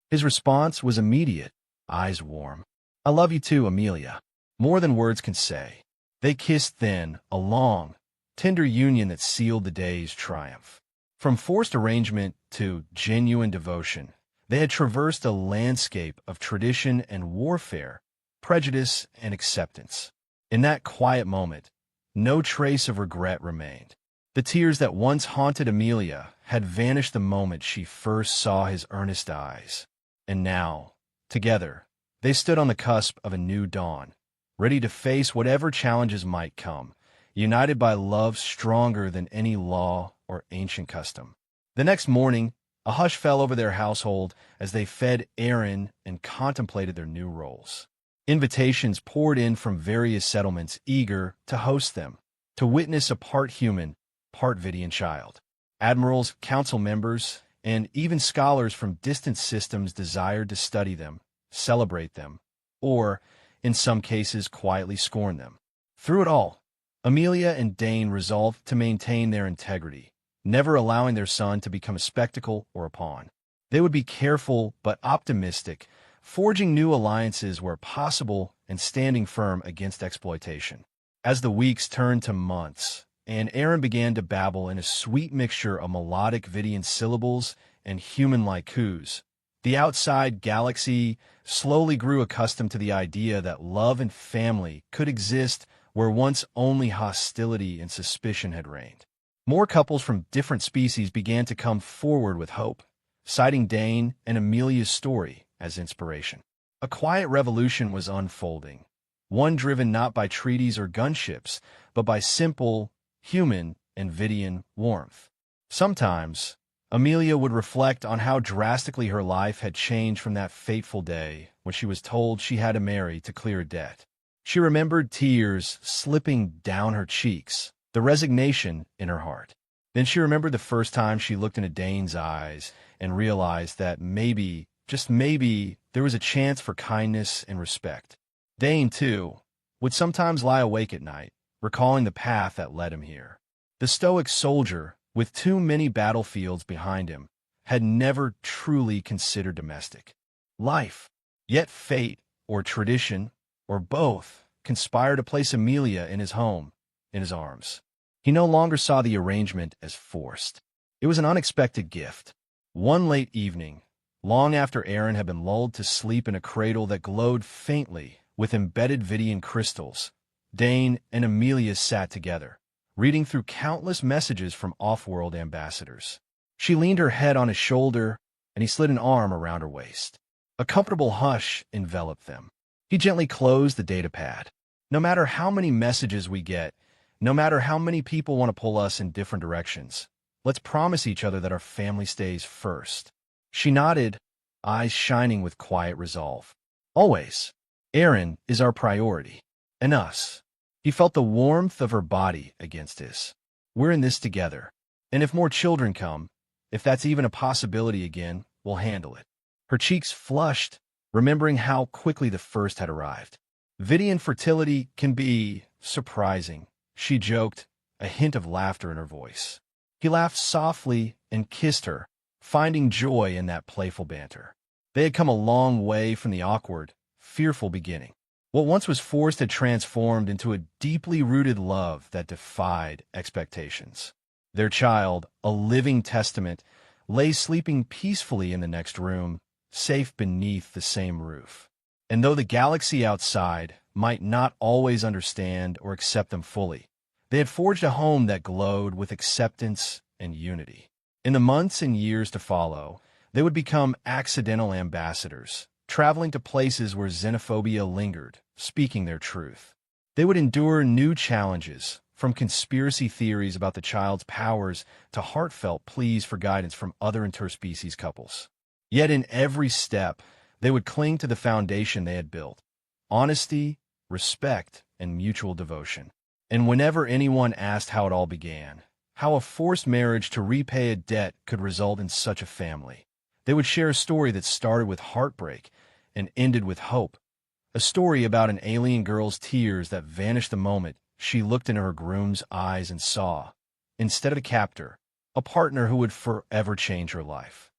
His response was immediate, eyes warm. "I love you too, Amelia." More than words can say. They kissed then, a long, tender union that sealed the day's triumph. From forced arrangement to genuine devotion, they had traversed a landscape of tradition and warfare, prejudice and acceptance. In that quiet moment, no trace of regret remained. The tears that once haunted Amelia had vanished the moment she first saw his earnest eyes. And now, together, they stood on the cusp of a new dawn, ready to face whatever challenges might come, united by love stronger than any law or ancient custom. The next morning, a hush fell over their household as they fed Aaron and contemplated their new roles. Invitations poured in from various settlements eager to host them, to witness a part human, part Vidian child. Admirals, council members, and even scholars from distant systems desired to study them, celebrate them, or, in some cases, quietly scorn them. Through it all, Amelia and Dane resolved to maintain their integrity, never allowing their son to become a spectacle or a pawn. They would be careful but optimistic, forging new alliances where possible and standing firm against exploitation. As the weeks turned to months, and Aaron began to babble in a sweet mixture of melodic Vidian syllables and human-like coos, the outside galaxy slowly grew accustomed to the idea that love and family could exist where once only hostility and suspicion had reigned. More couples from different species began to come forward with hope, citing Dane and Amelia's story as inspiration. A quiet revolution was unfolding, one driven not by treaties or gunships, but by simple, human, and Vidian warmth. Sometimes, Amelia would reflect on how drastically her life had changed from that fateful day when she was told she had to marry to clear a debt. She remembered tears slipping down her cheeks, the resignation in her heart. Then she remembered the first time she looked into Dane's eyes and realized that maybe, just maybe, there was a chance for kindness and respect. Dane, too, would sometimes lie awake at night, recalling the path that led him here. The stoic soldier, with too many battlefields behind him, had never truly considered domestic life. Yet fate, or tradition, or both, conspired to place Amelia in his home, in his arms. He no longer saw the arrangement as forced. It was an unexpected gift. One late evening, long after Aaron had been lulled to sleep in a cradle that glowed faintly with embedded Vidian crystals, Dane and Amelia sat together, reading through countless messages from off-world ambassadors. She leaned her head on his shoulder, and he slid an arm around her waist. A comfortable hush enveloped them. He gently closed the datapad. No matter how many messages we get, no matter how many people want to pull us in different directions, let's promise each other that our family stays first. She nodded, eyes shining with quiet resolve. Always. Aaron is our priority. And us. He felt the warmth of her body against his. We're in this together. And if more children come, if that's even a possibility again, we'll handle it. Her cheeks flushed, remembering how quickly the first had arrived. Vidian fertility can be surprising, she joked, a hint of laughter in her voice. He laughed softly and kissed her, finding joy in that playful banter. They had come a long way from the awkward, fearful beginning. What once was forced had transformed into a deeply rooted love that defied expectations. Their child, a living testament, lay sleeping peacefully in the next room, safe beneath the same roof. And though the galaxy outside might not always understand or accept them fully, they had forged a home that glowed with acceptance and unity. In the months and years to follow, they would become accidental ambassadors, traveling to places where xenophobia lingered, speaking their truth. They would endure new challenges, from conspiracy theories about the child's powers to heartfelt pleas for guidance from other interspecies couples. Yet in every step, they would cling to the foundation they had built: honesty, respect, and mutual devotion. And whenever anyone asked how it all began, how a forced marriage to repay a debt could result in such a family, they would share a story that started with heartbreak and ended with hope. A story about an alien girl's tears that vanished the moment she looked into her groom's eyes and saw, instead of a captor, a partner who would forever change her life.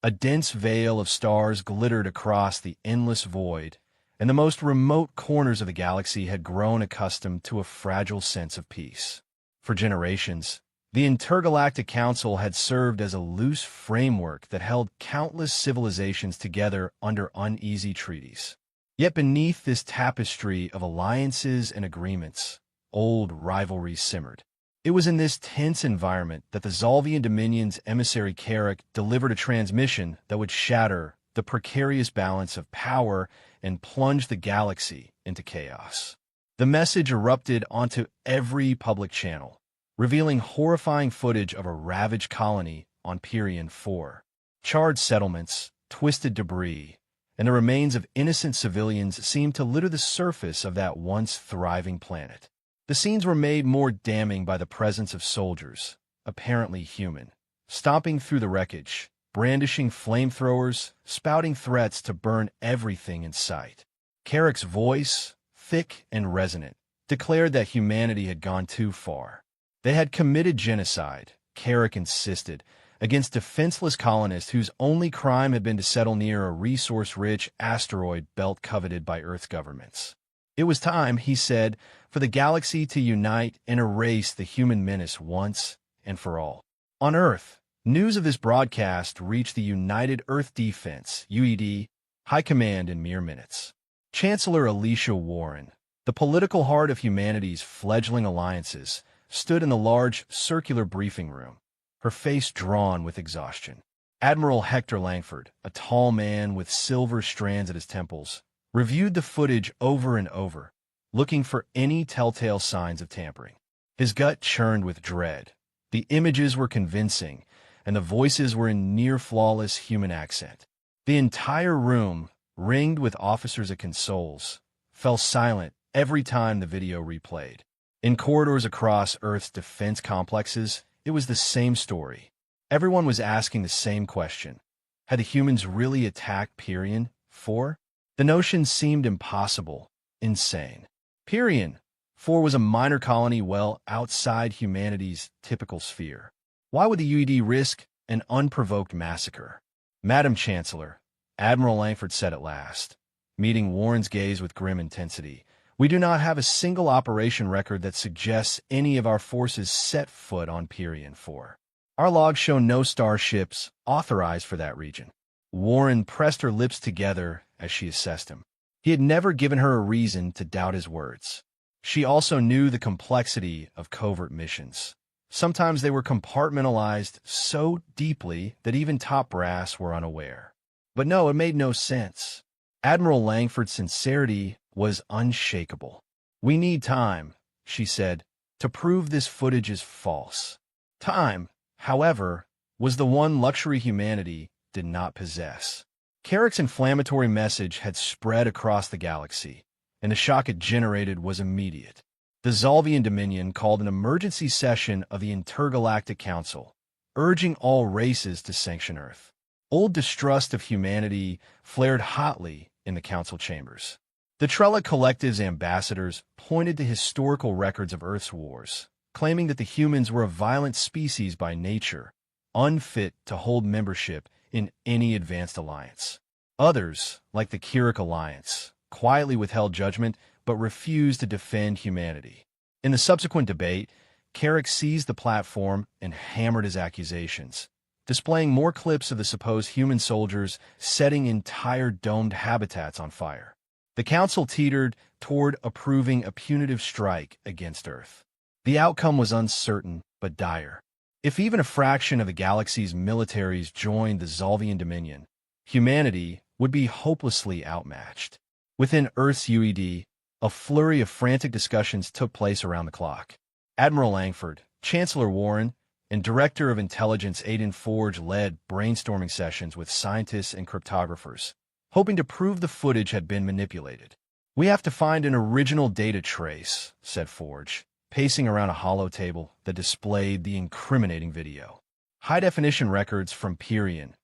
A dense veil of stars glittered across the endless void, and the most remote corners of the galaxy had grown accustomed to a fragile sense of peace. For generations, the Intergalactic Council had served as a loose framework that held countless civilizations together under uneasy treaties. Yet beneath this tapestry of alliances and agreements, old rivalries simmered. It was in this tense environment that the Zolvian Dominion's emissary Carrick delivered a transmission that would shatter the precarious balance of power and plunge the galaxy into chaos. The message erupted onto every public channel, revealing horrifying footage of a ravaged colony on Pirion 4. Charred settlements, twisted debris, and the remains of innocent civilians seemed to litter the surface of that once thriving planet. The scenes were made more damning by the presence of soldiers, apparently human, stomping through the wreckage, brandishing flamethrowers, spouting threats to burn everything in sight. Carrick's voice, thick and resonant, declared that humanity had gone too far. They had committed genocide, Carrick insisted, against defenseless colonists whose only crime had been to settle near a resource-rich asteroid belt coveted by Earth's governments. It was time, he said, for the galaxy to unite and erase the human menace once and for all. On Earth, news of this broadcast reached the United Earth Defense, UED, High Command in mere minutes. Chancellor Alicia Warren, the political heart of humanity's fledgling alliances, stood in the large, circular briefing room, her face drawn with exhaustion. Admiral Hector Langford, a tall man with silver strands at his temples, reviewed the footage over and over, looking for any telltale signs of tampering. His gut churned with dread. The images were convincing, and the voices were in near-flawless human accent. The entire room, ringed with officers at consoles, fell silent every time the video replayed. In corridors across Earth's defense complexes, it was the same story. Everyone was asking the same question. Had the humans really attacked Pirion 4? The notion seemed impossible, insane. Pirion 4 was a minor colony well outside humanity's typical sphere. Why would the UED risk an unprovoked massacre? Madam Chancellor, Admiral Langford said at last, meeting Warren's gaze with grim intensity, we do not have a single operation record that suggests any of our forces set foot on Pirion 4. Our logs show no starships authorized for that region. Warren pressed her lips together as she assessed him. He had never given her a reason to doubt his words. She also knew the complexity of covert missions. Sometimes they were compartmentalized so deeply that even top brass were unaware. But no, it made no sense. Admiral Langford's sincerity was unshakable. We need time, she said, to prove this footage is false. Time, however, was the one luxury humanity did not possess. Carrick's inflammatory message had spread across the galaxy, and the shock it generated was immediate. The Zolvian Dominion called an emergency session of the Intergalactic Council, urging all races to sanction Earth. Old distrust of humanity flared hotly in the council chambers. The Trella Collective's ambassadors pointed to historical records of Earth's wars, claiming that the humans were a violent species by nature, unfit to hold membership in any advanced alliance. Others, like the Kirik Alliance, quietly withheld judgment but refused to defend humanity. In the subsequent debate, Carrick seized the platform and hammered his accusations, displaying more clips of the supposed human soldiers setting entire domed habitats on fire. The council teetered toward approving a punitive strike against Earth. The outcome was uncertain but dire. If even a fraction of the galaxy's militaries joined the Zolvian Dominion, humanity would be hopelessly outmatched. Within Earth's UED, a flurry of frantic discussions took place around the clock. Admiral Langford, Chancellor Warren, and Director of Intelligence Aidan Forge led brainstorming sessions with scientists and cryptographers, hoping to prove the footage had been manipulated. "We have to find an original data trace," said Forge, pacing around a hollow table that displayed the incriminating video. High-definition records from Pyrian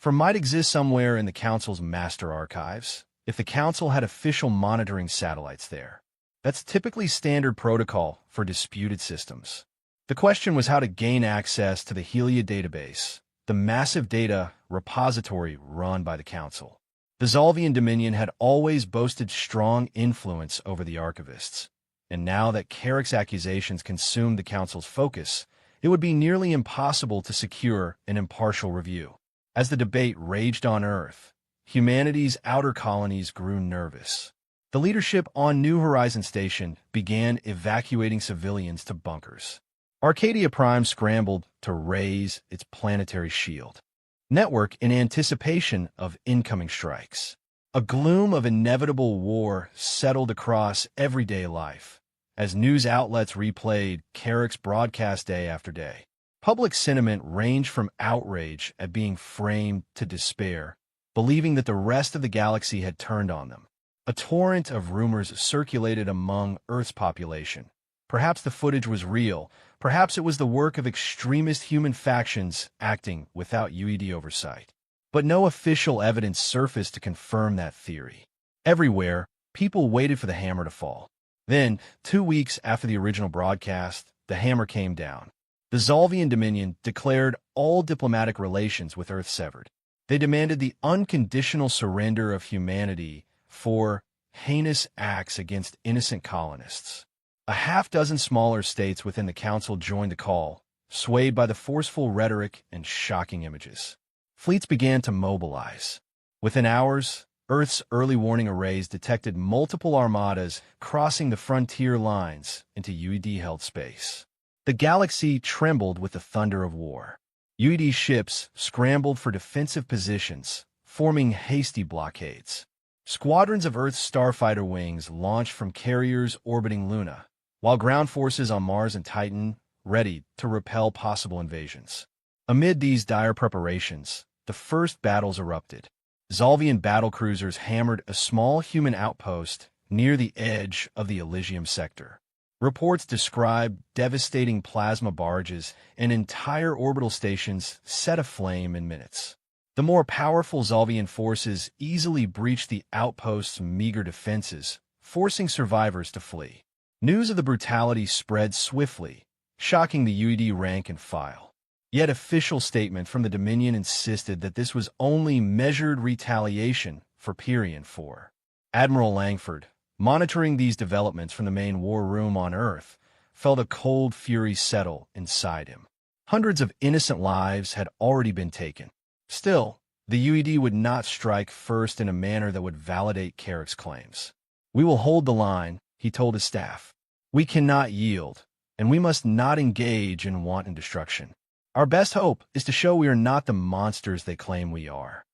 might exist somewhere in the Council's master archives, if the Council had official monitoring satellites there. That's typically standard protocol for disputed systems. The question was how to gain access to the Helia database, the massive data repository run by the Council. The Zolvian Dominion had always boasted strong influence over the archivists, and now that Carrick's accusations consumed the Council's focus, it would be nearly impossible to secure an impartial review. As the debate raged on Earth, humanity's outer colonies grew nervous. The leadership on New Horizon Station began evacuating civilians to bunkers. Arcadia Prime scrambled to raise its planetary shield network in anticipation of incoming strikes. A gloom of inevitable war settled across everyday life as news outlets replayed Carrick's broadcast day after day. Public sentiment ranged from outrage at being framed to despair, believing that the rest of the galaxy had turned on them. A torrent of rumors circulated among Earth's population. Perhaps the footage was real. Perhaps it was the work of extremist human factions acting without UED oversight. But no official evidence surfaced to confirm that theory. Everywhere, people waited for the hammer to fall. Then, 2 weeks after the original broadcast, the hammer came down. The Zolvian Dominion declared all diplomatic relations with Earth severed. They demanded the unconditional surrender of humanity for heinous acts against innocent colonists. A half-dozen smaller states within the Council joined the call, swayed by the forceful rhetoric and shocking images. Fleets began to mobilize. Within hours, Earth's early warning arrays detected multiple armadas crossing the frontier lines into UED-held space. The galaxy trembled with the thunder of war. UED ships scrambled for defensive positions, forming hasty blockades. Squadrons of Earth's starfighter wings launched from carriers orbiting Luna, while ground forces on Mars and Titan readied to repel possible invasions. Amid these dire preparations, the first battles erupted. Zolvian battlecruisers hammered a small human outpost near the edge of the Elysium sector. Reports described devastating plasma barges and entire orbital stations set aflame in minutes. The more powerful Zolvian forces easily breached the outpost's meager defenses, forcing survivors to flee. News of the brutality spread swiftly, shocking the UED rank and file. Yet official statement from the Dominion insisted that this was only measured retaliation for Pyrian 4. Admiral Langford, monitoring these developments from the main war room on Earth, felt a cold fury settle inside him. Hundreds of innocent lives had already been taken. Still, the UED would not strike first in a manner that would validate Carrick's claims. "We will hold the line," he told his staff. "We cannot yield, and we must not engage in wanton destruction. Our best hope is to show we are not the monsters they claim we are."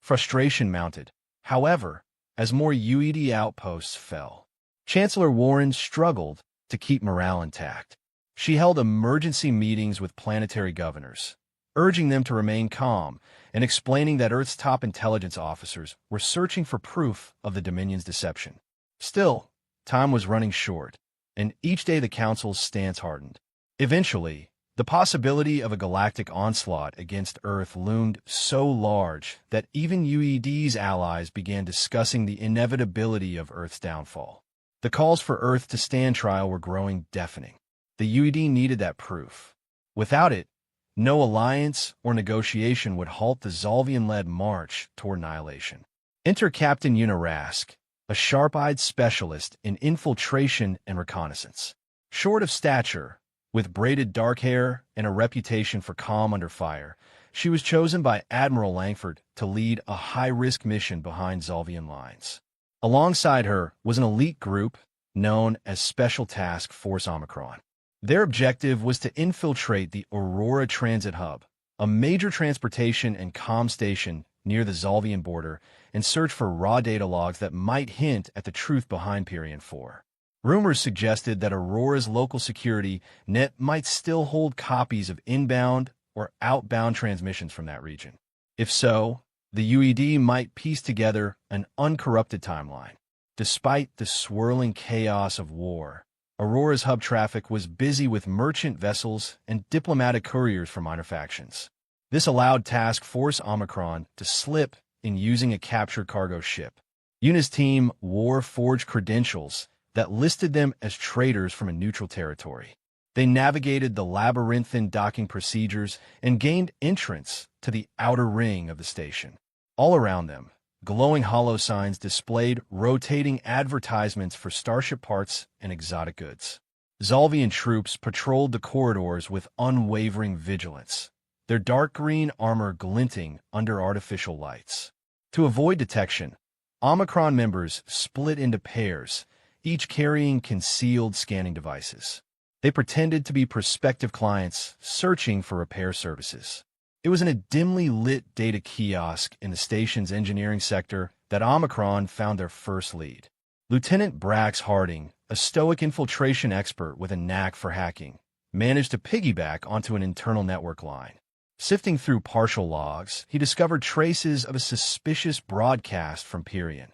Frustration mounted, however, as more UED outposts fell. Chancellor Warren struggled to keep morale intact. She held emergency meetings with planetary governors, urging them to remain calm and explaining that Earth's top intelligence officers were searching for proof of the Dominion's deception. Still, time was running short, and each day the Council's stance hardened. Eventually, the possibility of a galactic onslaught against Earth loomed so large that even UED's allies began discussing the inevitability of Earth's downfall. The calls for Earth to stand trial were growing deafening. The UED needed that proof. Without it, no alliance or negotiation would halt the Zolvian-led march toward annihilation. Enter Captain Una Rask, a sharp-eyed specialist in infiltration and reconnaissance. Short of stature, with braided dark hair and a reputation for calm under fire, she was chosen by Admiral Langford to lead a high-risk mission behind Zolvian lines. Alongside her was an elite group known as Special Task Force Omicron. Their objective was to infiltrate the Aurora Transit Hub, a major transportation and comm station near the Zolvian border, and search for raw data logs that might hint at the truth behind Pirion 4. Rumors suggested that Aurora's local security net might still hold copies of inbound or outbound transmissions from that region. If so, the UED might piece together an uncorrupted timeline. Despite the swirling chaos of war, Aurora's hub traffic was busy with merchant vessels and diplomatic couriers from minor factions. This allowed Task Force Omicron to slip in using a captured cargo ship. Una's team wore forged credentials that listed them as traitors from a neutral territory. They navigated the labyrinthine docking procedures and gained entrance to the outer ring of the station. All around them, glowing holo signs displayed rotating advertisements for starship parts and exotic goods. Zolvian troops patrolled the corridors with unwavering vigilance, their dark green armor glinting under artificial lights. To avoid detection, Omicron members split into pairs, each carrying concealed scanning devices. They pretended to be prospective clients searching for repair services. It was in a dimly lit data kiosk in the station's engineering sector that Omicron found their first lead. Lieutenant Brax Harding, a stoic infiltration expert with a knack for hacking, managed to piggyback onto an internal network line. Sifting through partial logs, he discovered traces of a suspicious broadcast from Pirion.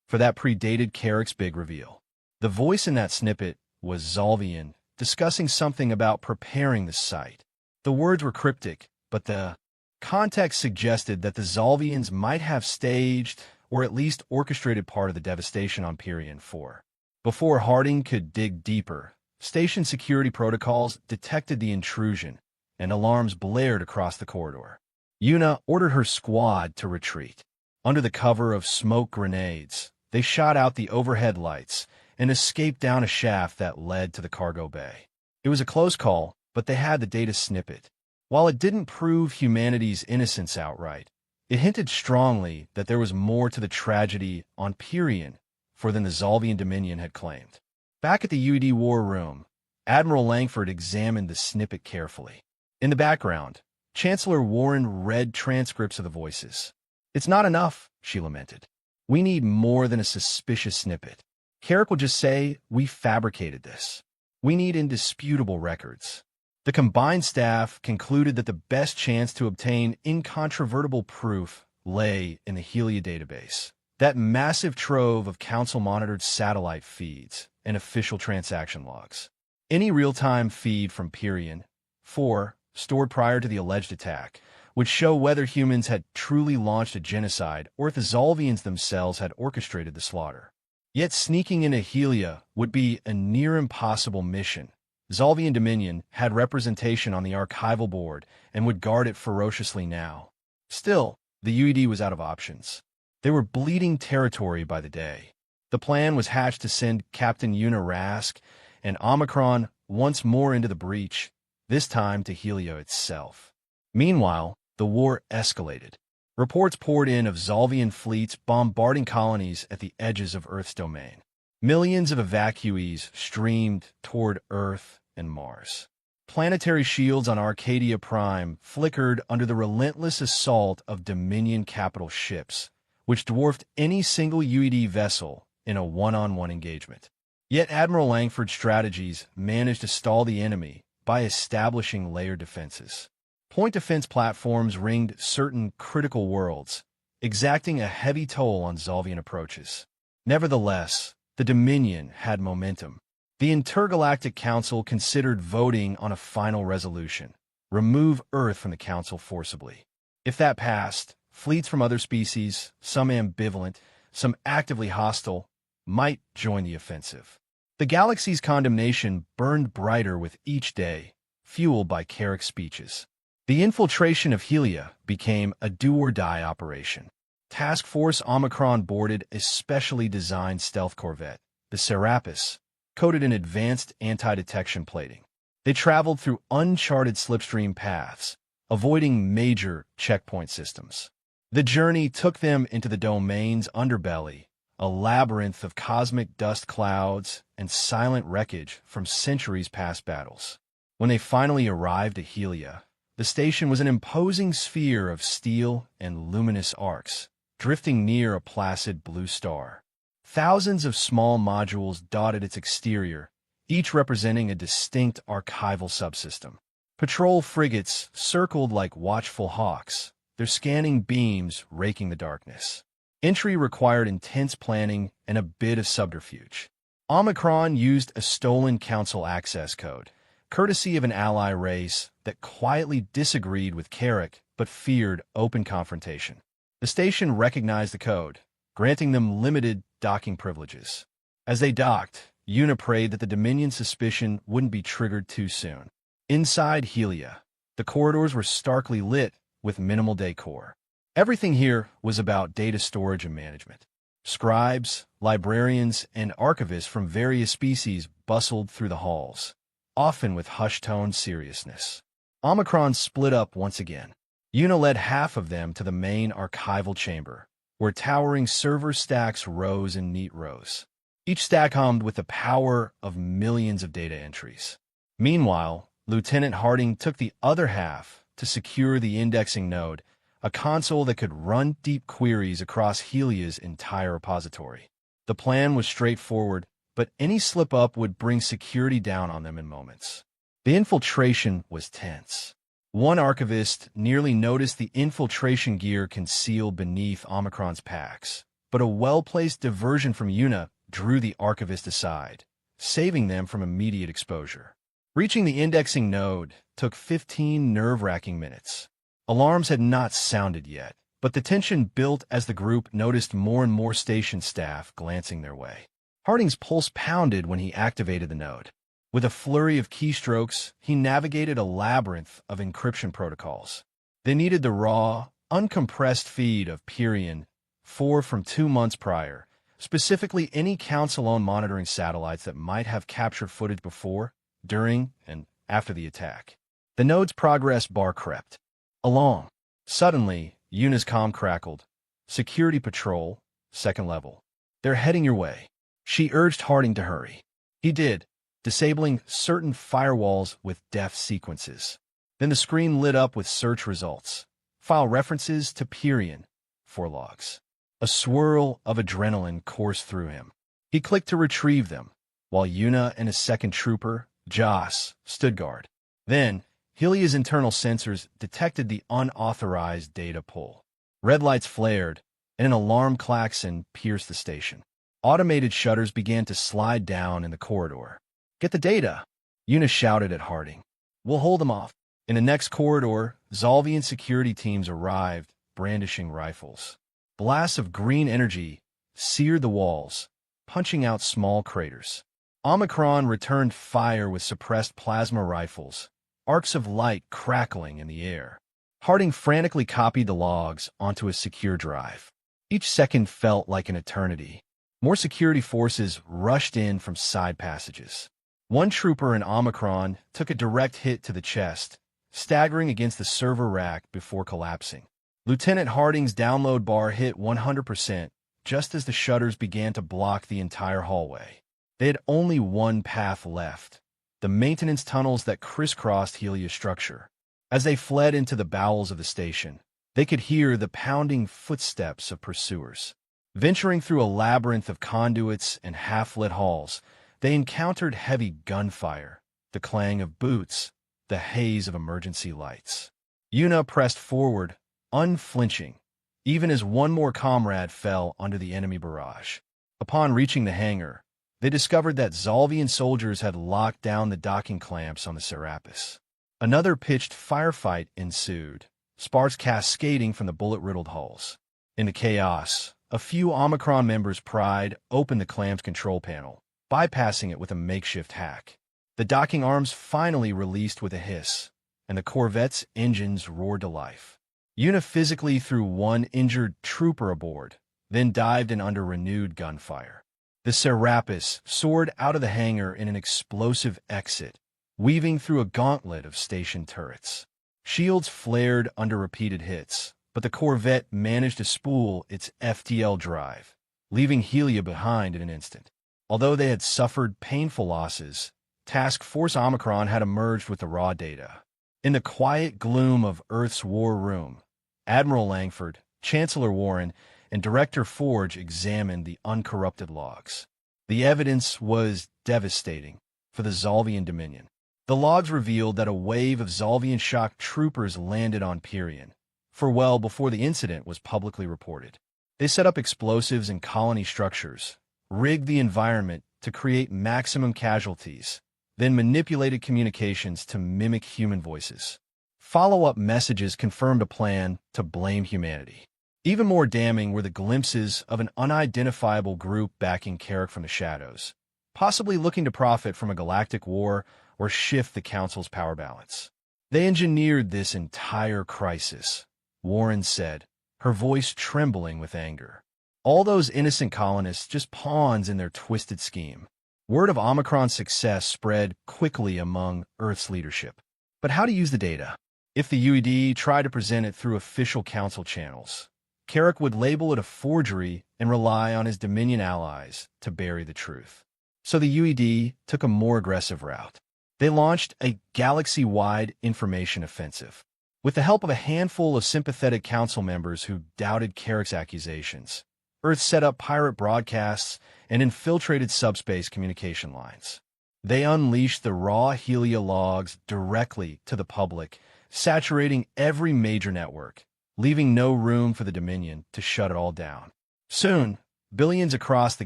For that predated Carrick's big reveal. The voice in that snippet was Zolvian, discussing something about preparing the site. The words were cryptic, but the context suggested that the Zolvians might have staged or at least orchestrated part of the devastation on Pirion 4. Before Harding could dig deeper, station security protocols detected the intrusion, and alarms blared across the corridor. Una ordered her squad to retreat. Under the cover of smoke grenades, they shot out the overhead lights and escaped down a shaft that led to the cargo bay. It was a close call, but they had the data snippet. While it didn't prove humanity's innocence outright, it hinted strongly that there was more to the tragedy on Pirion than the Zolvian Dominion had claimed. Back at the UED war room, Admiral Langford examined the snippet carefully. In the background, Chancellor Warren read transcripts of the voices. "It's not enough," she lamented. "We need more than a suspicious snippet. Carrick will just say, 'We fabricated this.' We need indisputable records." The combined staff concluded that the best chance to obtain incontrovertible proof lay in the Helia database, that massive trove of Council-monitored satellite feeds and official transaction logs. Any real-time feed from Pirion 4, stored prior to the alleged attack, would show whether humans had truly launched a genocide or if the Zolvians themselves had orchestrated the slaughter. Yet sneaking into Helia would be a near-impossible mission. Zolvian Dominion had representation on the archival board and would guard it ferociously now. Still, the UED was out of options. They were bleeding territory by the day. The plan was hatched to send Captain Una Rask and Omicron once more into the breach, this time to Helia itself. Meanwhile, the war escalated. Reports poured in of Zolvian fleets bombarding colonies at the edges of Earth's domain. Millions of evacuees streamed toward Earth and Mars. Planetary shields on Arcadia Prime flickered under the relentless assault of Dominion capital ships, which dwarfed any single UED vessel in a one-on-one engagement. Yet Admiral Langford's strategies managed to stall the enemy by establishing layered defenses. Point defense platforms ringed certain critical worlds, exacting a heavy toll on Zolvian approaches. Nevertheless, the Dominion had momentum. The Intergalactic Council considered voting on a final resolution: remove Earth from the Council forcibly. If that passed, fleets from other species, some ambivalent, some actively hostile, might join the offensive. The galaxy's condemnation burned brighter with each day, fueled by Carrick's speeches. The infiltration of Helia became a do-or-die operation. Task Force Omicron boarded a specially designed stealth corvette, the Serapis, coated in advanced anti-detection plating. They traveled through uncharted slipstream paths, avoiding major checkpoint systems. The journey took them into the domain's underbelly, a labyrinth of cosmic dust clouds and silent wreckage from centuries past battles. When they finally arrived at Helia, the station was an imposing sphere of steel and luminous arcs, drifting near a placid blue star. Thousands of small modules dotted its exterior, each representing a distinct archival subsystem. Patrol frigates circled like watchful hawks, their scanning beams raking the darkness. Entry required intense planning and a bit of subterfuge. Omicron used a stolen council access code, courtesy of an ally race that quietly disagreed with Carrick but feared open confrontation. The station recognized the code, granting them limited docking privileges. As they docked, Una prayed that the Dominion's suspicion wouldn't be triggered too soon. Inside Helia, the corridors were starkly lit with minimal decor. Everything here was about data storage and management. Scribes, librarians, and archivists from various species bustled through the halls, often with hushed-toned seriousness. Omicron split up once again. Una led half of them to the main archival chamber, where towering server stacks rose in neat rows. Each stack hummed with the power of millions of data entries. Meanwhile, Lieutenant Harding took the other half to secure the indexing node, a console that could run deep queries across Helia's entire repository. The plan was straightforward, but any slip-up would bring security down on them in moments. The infiltration was tense. One archivist nearly noticed the infiltration gear concealed beneath Omicron's packs, but a well-placed diversion from Una drew the archivist aside, saving them from immediate exposure. Reaching the indexing node took 15 nerve-wracking minutes. Alarms had not sounded yet, but the tension built as the group noticed more and more station staff glancing their way. Harding's pulse pounded when he activated the node. With a flurry of keystrokes, he navigated a labyrinth of encryption protocols. They needed the raw, uncompressed feed of Pyrian 4 from 2 months prior, specifically any Council-owned monitoring satellites that might have captured footage before, during, and after the attack. The node's progress bar crept along. Suddenly, Una's comm crackled. "Security patrol, 2nd level. They're heading your way." She urged Harding to hurry. He did, disabling certain firewalls with deft sequences. Then the screen lit up with search results. File references to Pyrian 4 logs. A swirl of adrenaline coursed through him. He clicked to retrieve them, while Una and his second trooper, Joss, stood guard. Then, Helia's internal sensors detected the unauthorized data pull. Red lights flared, and an alarm klaxon pierced the station. Automated shutters began to slide down in the corridor. "Get the data!" Una shouted at Harding. "We'll hold them off." In the next corridor, Zolvian security teams arrived, brandishing rifles. Blasts of green energy seared the walls, punching out small craters. Omicron returned fire with suppressed plasma rifles, arcs of light crackling in the air. Harding frantically copied the logs onto a secure drive. Each second felt like an eternity. More security forces rushed in from side passages. One trooper in Omicron took a direct hit to the chest, staggering against the server rack before collapsing. Lieutenant Harding's download bar hit 100% just as the shutters began to block the entire hallway. They had only one path left: the maintenance tunnels that crisscrossed Helia's structure. As they fled into the bowels of the station, they could hear the pounding footsteps of pursuers. Venturing through a labyrinth of conduits and half-lit halls, they encountered heavy gunfire, the clang of boots, the haze of emergency lights. Una pressed forward, unflinching, even as one more comrade fell under the enemy barrage. Upon reaching the hangar, they discovered that Zolvian soldiers had locked down the docking clamps on the Serapis. Another pitched firefight ensued, sparks cascading from the bullet-riddled hulls. In the chaos, a few Omicron members pried open the clamp's control panel, bypassing it with a makeshift hack. The docking arms finally released with a hiss, and the Corvette's engines roared to life. Una physically threw one injured trooper aboard, then dived in under renewed gunfire. The Serapis soared out of the hangar in an explosive exit, weaving through a gauntlet of station turrets. Shields flared under repeated hits, but the Corvette managed to spool its FTL drive, leaving Helia behind in an instant. Although they had suffered painful losses, Task Force Omicron had emerged with the raw data. In the quiet gloom of Earth's war room, Admiral Langford, Chancellor Warren, and Director Forge examined the uncorrupted logs. The evidence was devastating for the Zolvian Dominion. The logs revealed that a wave of Zolvian shock troopers landed on Pirion, for well before the incident was publicly reported. They set up explosives in colony structures, rigged the environment to create maximum casualties, then manipulated communications to mimic human voices. Follow-up messages confirmed a plan to blame humanity. Even more damning were the glimpses of an unidentifiable group backing Carrick from the shadows, possibly looking to profit from a galactic war or shift the Council's power balance. They engineered this entire crisis, Warren said, her voice trembling with anger. All those innocent colonists just pawns in their twisted scheme. Word of Omicron's success spread quickly among Earth's leadership. But how to use the data? If the UED tried to present it through official council channels, Carrick would label it a forgery and rely on his Dominion allies to bury the truth. So the UED took a more aggressive route. They launched a galaxy-wide information offensive. With the help of a handful of sympathetic council members who doubted Carrick's accusations, Earth set up pirate broadcasts and infiltrated subspace communication lines. They unleashed the raw Helia logs directly to the public, saturating every major network, leaving no room for the Dominion to shut it all down. Soon, billions across the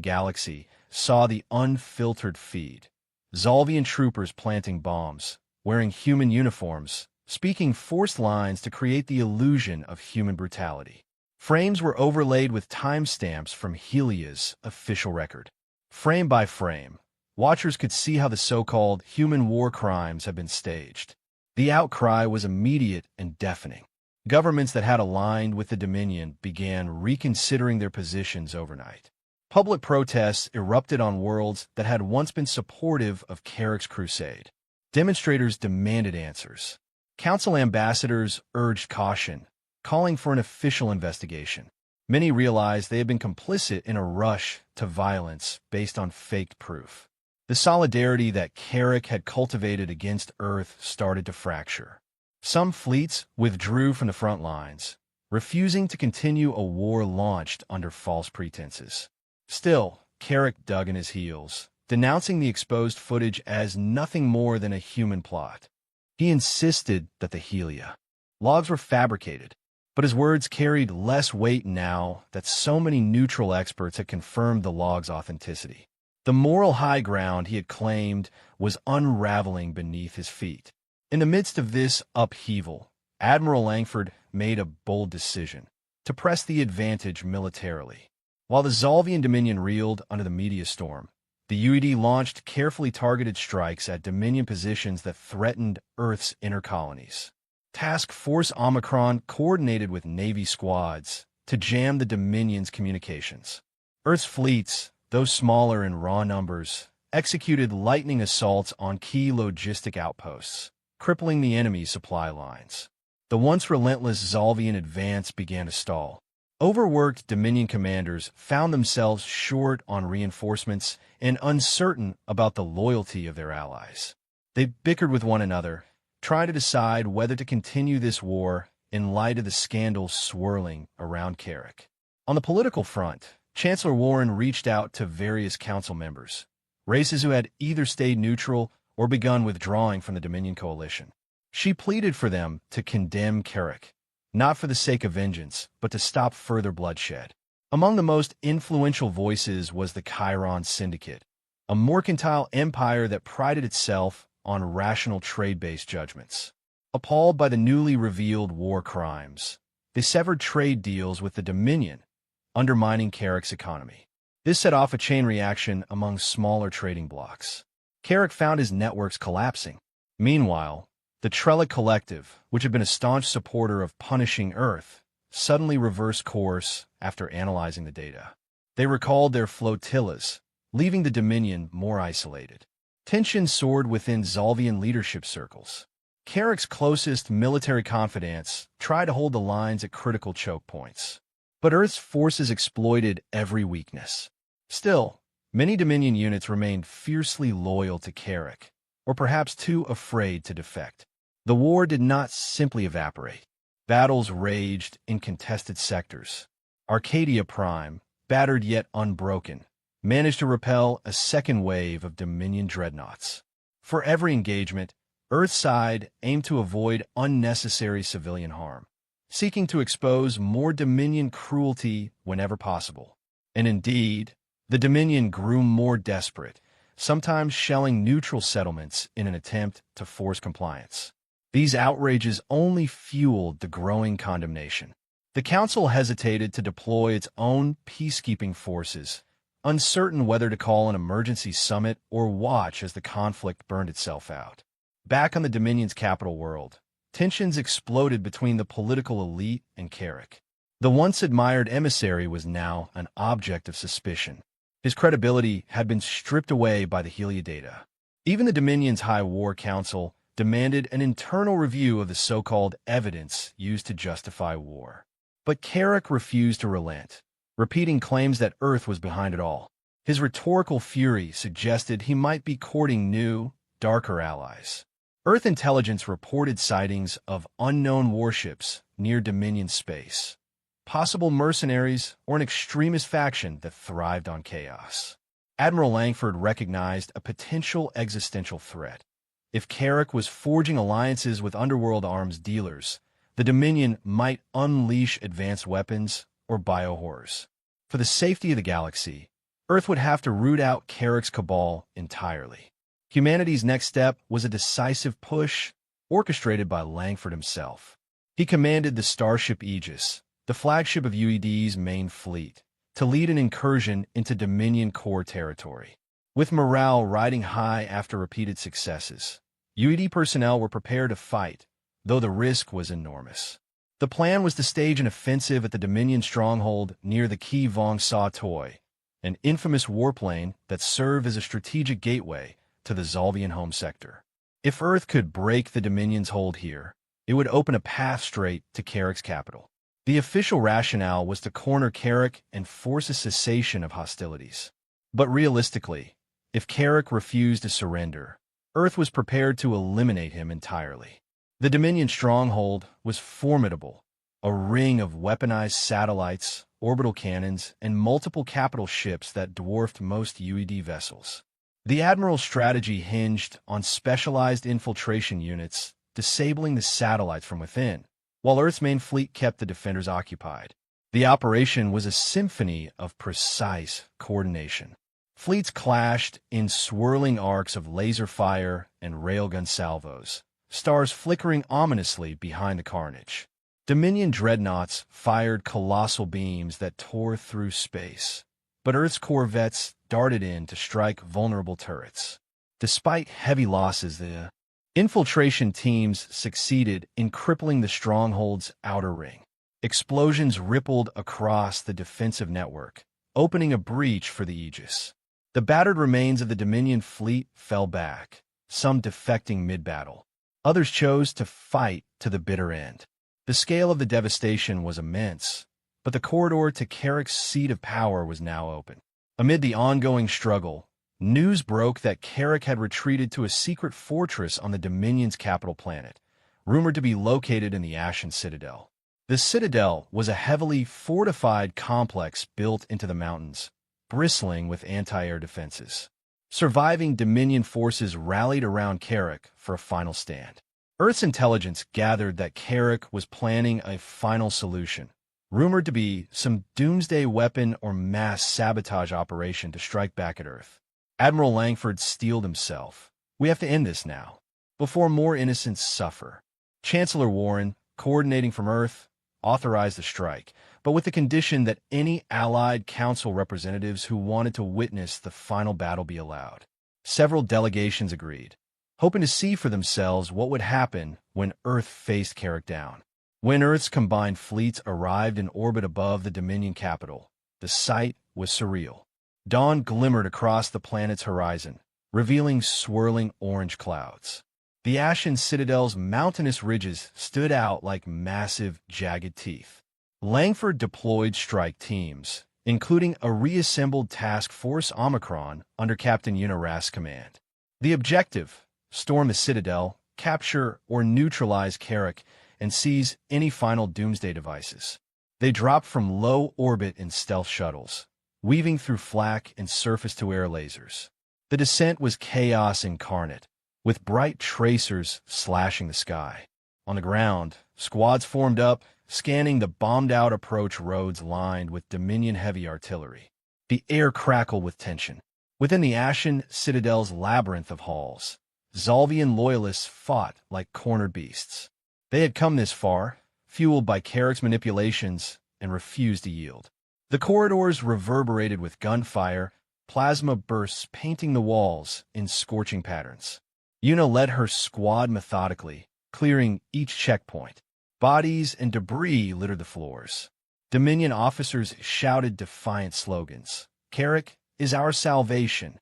galaxy saw the unfiltered feed. Zolvian troopers planting bombs, wearing human uniforms, speaking forced lines to create the illusion of human brutality. Frames were overlaid with timestamps from Helia's official record. Frame by frame, watchers could see how the so-called human war crimes had been staged. The outcry was immediate and deafening. Governments that had aligned with the Dominion began reconsidering their positions overnight. Public protests erupted on worlds that had once been supportive of Carrick's crusade. Demonstrators demanded answers. Council ambassadors urged caution, calling for an official investigation. Many realized they had been complicit in a rush to violence based on faked proof. The solidarity that Carrick had cultivated against Earth started to fracture. Some fleets withdrew from the front lines, refusing to continue a war launched under false pretenses. Still, Carrick dug in his heels, denouncing the exposed footage as nothing more than a human plot. He insisted that the Helia logs were fabricated, but his words carried less weight now that so many neutral experts had confirmed the log's authenticity. The moral high ground he had claimed was unraveling beneath his feet. In the midst of this upheaval, Admiral Langford made a bold decision to press the advantage militarily. While the Zolvian Dominion reeled under the media storm, the UED launched carefully targeted strikes at Dominion positions that threatened Earth's inner colonies. Task Force Omicron coordinated with Navy squads to jam the Dominion's communications. Earth's fleets, though smaller in raw numbers, executed lightning assaults on key logistic outposts, crippling the enemy's supply lines. The once relentless Zolvian advance began to stall. Overworked Dominion commanders found themselves short on reinforcements and uncertain about the loyalty of their allies. They bickered with one another, trying to decide whether to continue this war in light of the scandals swirling around Carrick. On the political front, Chancellor Warren reached out to various council members, races who had either stayed neutral or begun withdrawing from the Dominion coalition. She pleaded for them to condemn Carrick, not for the sake of vengeance, but to stop further bloodshed. Among the most influential voices was the Chiron Syndicate, a mercantile empire that prided itself on rational trade-based judgments. Appalled by the newly revealed war crimes, they severed trade deals with the Dominion, undermining Carrick's economy. This set off a chain reaction among smaller trading blocs. Carrick found his networks collapsing. Meanwhile, the Trellick Collective, which had been a staunch supporter of punishing Earth, suddenly reversed course after analyzing the data. They recalled their flotillas, leaving the Dominion more isolated. Tension soared within Zolvian leadership circles. Carrick's closest military confidants tried to hold the lines at critical choke points, but Earth's forces exploited every weakness. Still, many Dominion units remained fiercely loyal to Carrick, or perhaps too afraid to defect. The war did not simply evaporate. Battles raged in contested sectors. Arcadia Prime, battered yet unbroken, managed to repel a second wave of Dominion dreadnoughts. For every engagement, Earth's side aimed to avoid unnecessary civilian harm, seeking to expose more Dominion cruelty whenever possible. And indeed, the Dominion grew more desperate, sometimes shelling neutral settlements in an attempt to force compliance. These outrages only fueled the growing condemnation. The Council hesitated to deploy its own peacekeeping forces, uncertain whether to call an emergency summit or watch as the conflict burned itself out. Back on the Dominion's capital world, tensions exploded between the political elite and Carrick. The once admired emissary was now an object of suspicion. His credibility had been stripped away by the Heliodata. Even the Dominion's High War Council demanded an internal review of the so-called evidence used to justify war. But Carrick refused to relent, repeating claims that Earth was behind it all. His rhetorical fury suggested he might be courting new, darker allies. Earth intelligence reported sightings of unknown warships near Dominion space, possible mercenaries, or an extremist faction that thrived on chaos. Admiral Langford recognized a potential existential threat. If Carrick was forging alliances with underworld arms dealers, the Dominion might unleash advanced weapons or biohorrors. For the safety of the galaxy, Earth would have to root out Carrick's cabal entirely. Humanity's next step was a decisive push orchestrated by Langford himself. He commanded the Starship Aegis, the flagship of UED's main fleet, to lead an incursion into Dominion core territory. With morale riding high after repeated successes, UED personnel were prepared to fight, though the risk was enormous. The plan was to stage an offensive at the Dominion stronghold near the Key Vong Sa Toi, an infamous warplane that served as a strategic gateway to the Zolvian home sector. If Earth could break the Dominion's hold here, it would open a path straight to Carrick's capital. The official rationale was to corner Carrick and force a cessation of hostilities. But realistically, if Carrick refused to surrender, Earth was prepared to eliminate him entirely. The Dominion stronghold was formidable, a ring of weaponized satellites, orbital cannons, and multiple capital ships that dwarfed most UED vessels. The Admiral's strategy hinged on specialized infiltration units disabling the satellites from within, while Earth's main fleet kept the defenders occupied. The operation was a symphony of precise coordination. Fleets clashed in swirling arcs of laser fire and railgun salvos, stars flickering ominously behind the carnage. Dominion dreadnoughts fired colossal beams that tore through space, but Earth's corvettes darted in to strike vulnerable turrets. Despite heavy losses, the infiltration teams succeeded in crippling the stronghold's outer ring. Explosions rippled across the defensive network, opening a breach for the Aegis. The battered remains of the Dominion fleet fell back, some defecting mid-battle. Others chose to fight to the bitter end. The scale of the devastation was immense, but the corridor to Carrick's seat of power was now open. Amid the ongoing struggle, news broke that Carrick had retreated to a secret fortress on the Dominion's capital planet, rumored to be located in the Ashen Citadel. The Citadel was a heavily fortified complex built into the mountains, bristling with anti-air defenses. Surviving Dominion forces rallied around Carrick for a final stand. Earth's intelligence gathered that Carrick was planning a final solution, rumored to be some doomsday weapon or mass sabotage operation to strike back at Earth. Admiral Langford steeled himself. We have to end this now, before more innocents suffer. Chancellor Warren, coordinating from Earth, authorized the strike, but with the condition that any Allied Council representatives who wanted to witness the final battle be allowed. Several delegations agreed, hoping to see for themselves what would happen when Earth faced Carrick down. When Earth's combined fleets arrived in orbit above the Dominion capital, the sight was surreal. Dawn glimmered across the planet's horizon, revealing swirling orange clouds. The Ashen Citadel's mountainous ridges stood out like massive, jagged teeth. Langford deployed strike teams, including a reassembled Task Force Omicron under Captain Una Rast's command. The objective: storm the Citadel, capture or neutralize Carrick, and seize any final doomsday devices. They dropped from low orbit in stealth shuttles, weaving through flak and surface-to-air lasers. The descent was chaos incarnate, with bright tracers slashing the sky. On the ground, squads formed up, scanning the bombed-out approach roads lined with Dominion heavy artillery. The air crackled with tension. Within the Ashen Citadel's labyrinth of halls, Zalvian loyalists fought like cornered beasts. They had come this far, fueled by Carrick's manipulations, and refused to yield. The corridors reverberated with gunfire, plasma bursts painting the walls in scorching patterns. Una led her squad methodically, clearing each checkpoint. Bodies and debris littered the floors. Dominion officers shouted defiant slogans. Carrick is our salvation.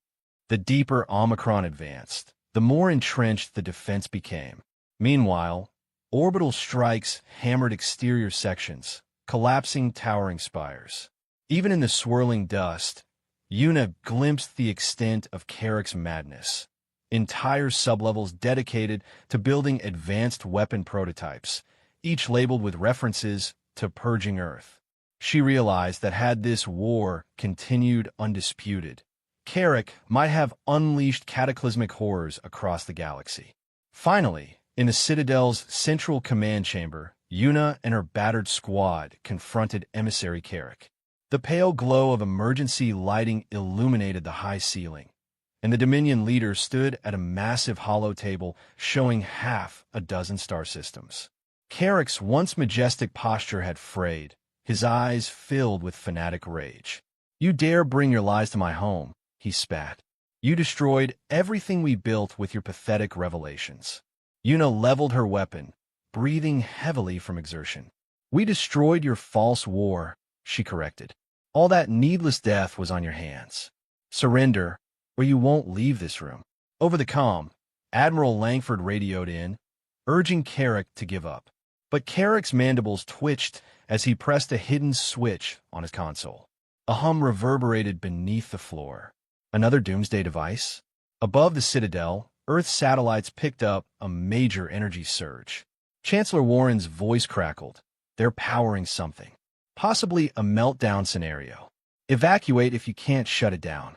The deeper Omicron advanced, the more entrenched the defense became. Meanwhile, orbital strikes hammered exterior sections, collapsing towering spires. Even in the swirling dust, Una glimpsed the extent of Carrick's madness. Entire sublevels dedicated to building advanced weapon prototypes, each labeled with references to purging Earth. She realized that had this war continued undisputed, Carrick might have unleashed cataclysmic horrors across the galaxy. Finally, in the Citadel's central command chamber, Una and her battered squad confronted Emissary Carrick. The pale glow of emergency lighting illuminated the high ceiling, and the Dominion leader stood at a massive hollow table showing half a dozen star systems. Carrick's once majestic posture had frayed, his eyes filled with fanatic rage. "You dare bring your lies to my home," he spat. "You destroyed everything we built with your pathetic revelations." Una leveled her weapon, breathing heavily from exertion. "We destroyed your false war," she corrected. "All that needless death was on your hands. Surrender, or you won't leave this room." Over the comm, Admiral Langford radioed in, urging Carrick to give up. But Carrick's mandibles twitched as he pressed a hidden switch on his console. A hum reverberated beneath the floor. Another doomsday device? Above the Citadel, Earth satellites picked up a major energy surge. Chancellor Warren's voice crackled. "They're powering something. Possibly a meltdown scenario. Evacuate if you can't shut it down."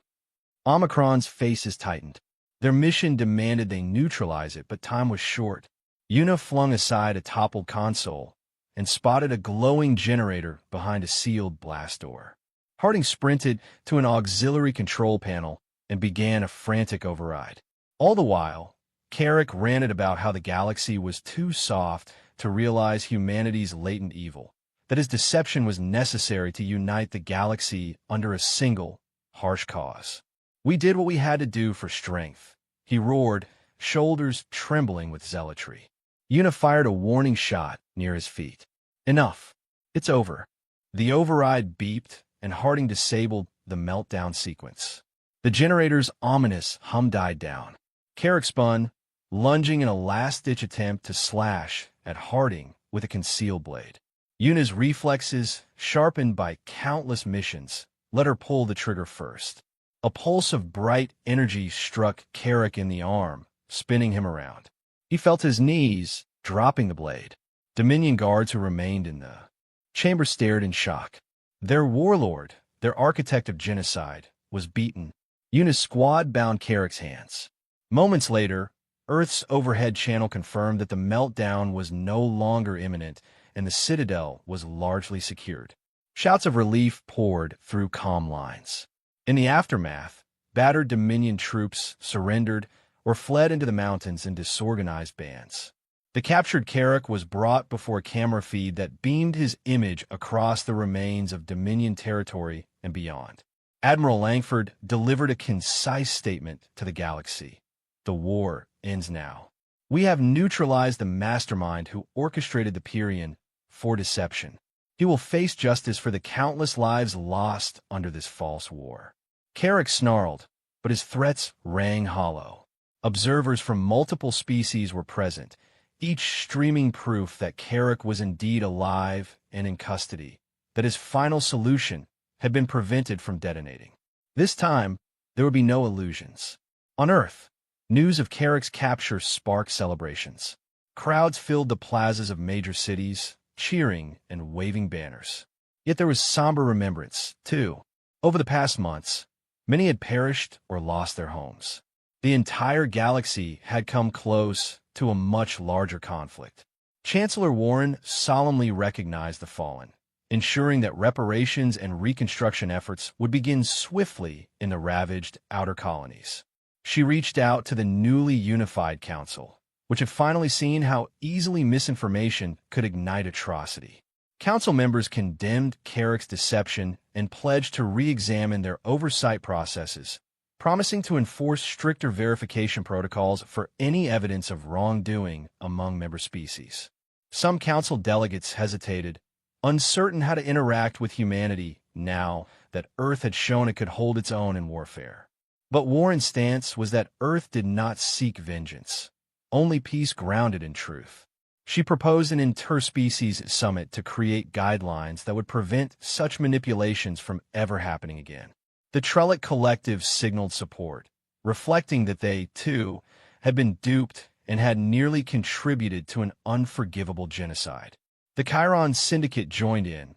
Omicron's faces tightened. Their mission demanded they neutralize it, but time was short. Una flung aside a toppled console and spotted a glowing generator behind a sealed blast door. Harding sprinted to an auxiliary control panel and began a frantic override. All the while, Carrick ranted about how the galaxy was too soft to realize humanity's latent evil, that his deception was necessary to unite the galaxy under a single, harsh cause. "We did what we had to do for strength," he roared, shoulders trembling with zealotry. Una fired a warning shot near his feet. "Enough. It's over." The override beeped, and Harding disabled the meltdown sequence. The generator's ominous hum died down. Carrick spun, lunging in a last-ditch attempt to slash at Harding with a concealed blade. Una's reflexes, sharpened by countless missions, let her pull the trigger first. A pulse of bright energy struck Carrick in the arm, spinning him around. He felt his knees, dropping the blade. Dominion guards who remained in the chamber stared in shock. Their warlord, their architect of genocide, was beaten. Una's squad bound Carrick's hands. Moments later, Earth's overhead channel confirmed that the meltdown was no longer imminent and the citadel was largely secured. Shouts of relief poured through comm lines. In the aftermath, battered Dominion troops surrendered or fled into the mountains in disorganized bands. The captured Carrack was brought before a camera feed that beamed his image across the remains of Dominion territory and beyond. Admiral Langford delivered a concise statement to the galaxy. The war ends now. We have neutralized the mastermind who orchestrated the Pyrian for deception. He will face justice for the countless lives lost under this false war. Carrack snarled, but his threats rang hollow. Observers from multiple species were present, each streaming proof that Carrack was indeed alive and in custody, that his final solution had been prevented from detonating. This time, there would be no illusions. On Earth, news of Carrack's capture sparked celebrations. Crowds filled the plazas of major cities, cheering and waving banners. Yet there was somber remembrance, too. Over the past months, many had perished or lost their homes. The entire galaxy had come close to a much larger conflict. Chancellor Warren solemnly recognized the fallen, ensuring that reparations and reconstruction efforts would begin swiftly in the ravaged outer colonies. She reached out to the newly unified council, which had finally seen how easily misinformation could ignite atrocity. Council members condemned Carrack's deception and pledged to re-examine their oversight processes, promising to enforce stricter verification protocols for any evidence of wrongdoing among member species. Some council delegates hesitated, uncertain how to interact with humanity now that Earth had shown it could hold its own in warfare. But Warren's stance was that Earth did not seek vengeance, only peace grounded in truth. She proposed an interspecies summit to create guidelines that would prevent such manipulations from ever happening again. The Trellick Collective signaled support, reflecting that they, too, had been duped and had nearly contributed to an unforgivable genocide. The Chiron Syndicate joined in,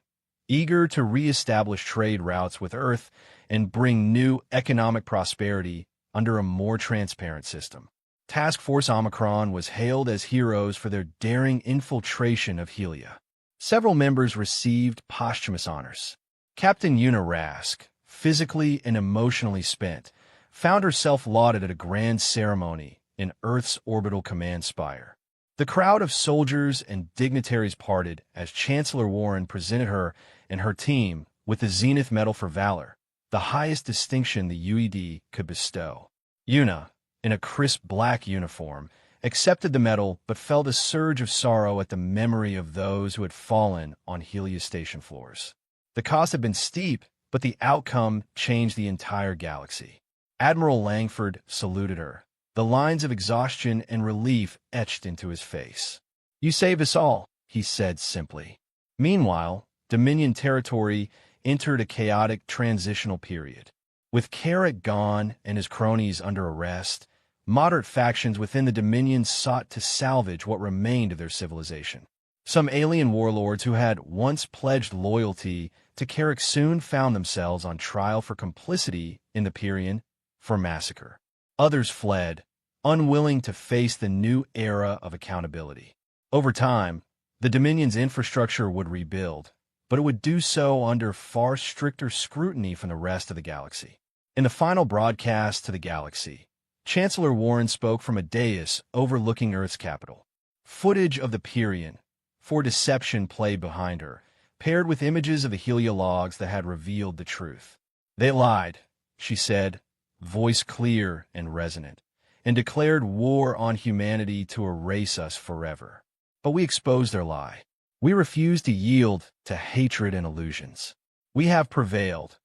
eager to re-establish trade routes with Earth and bring new economic prosperity under a more transparent system. Task Force Omicron was hailed as heroes for their daring infiltration of Helia. Several members received posthumous honors. Captain Una Rask, physically and emotionally spent, found herself lauded at a grand ceremony in Earth's orbital command spire. The crowd of soldiers and dignitaries parted as Chancellor Warren presented her and her team with the Zenith Medal for Valor, the highest distinction the UED could bestow. Una, in a crisp black uniform, accepted the medal but felt a surge of sorrow at the memory of those who had fallen on Helia's station floors. The cost had been steep, but the outcome changed the entire galaxy. Admiral Langford saluted her, the lines of exhaustion and relief etched into his face. "You saved us all," he said simply. Meanwhile, Dominion territory entered a chaotic transitional period. With Carrack gone and his cronies under arrest, moderate factions within the Dominion sought to salvage what remained of their civilization. Some alien warlords who had once pledged loyalty to Carrack soon found themselves on trial for complicity in the Pyrian for massacre. Others fled, unwilling to face the new era of accountability. Over time, the Dominion's infrastructure would rebuild, but it would do so under far stricter scrutiny from the rest of the galaxy. In the final broadcast to the galaxy, Chancellor Warren spoke from a dais overlooking Earth's capital. Footage of the Pyrian for deception played behind her, paired with images of the Helia logs that had revealed the truth. "They lied," she said, voice clear and resonant, "and declared war on humanity to erase us forever. But we exposed their lie. We refused to yield to hatred and illusions. We have prevailed,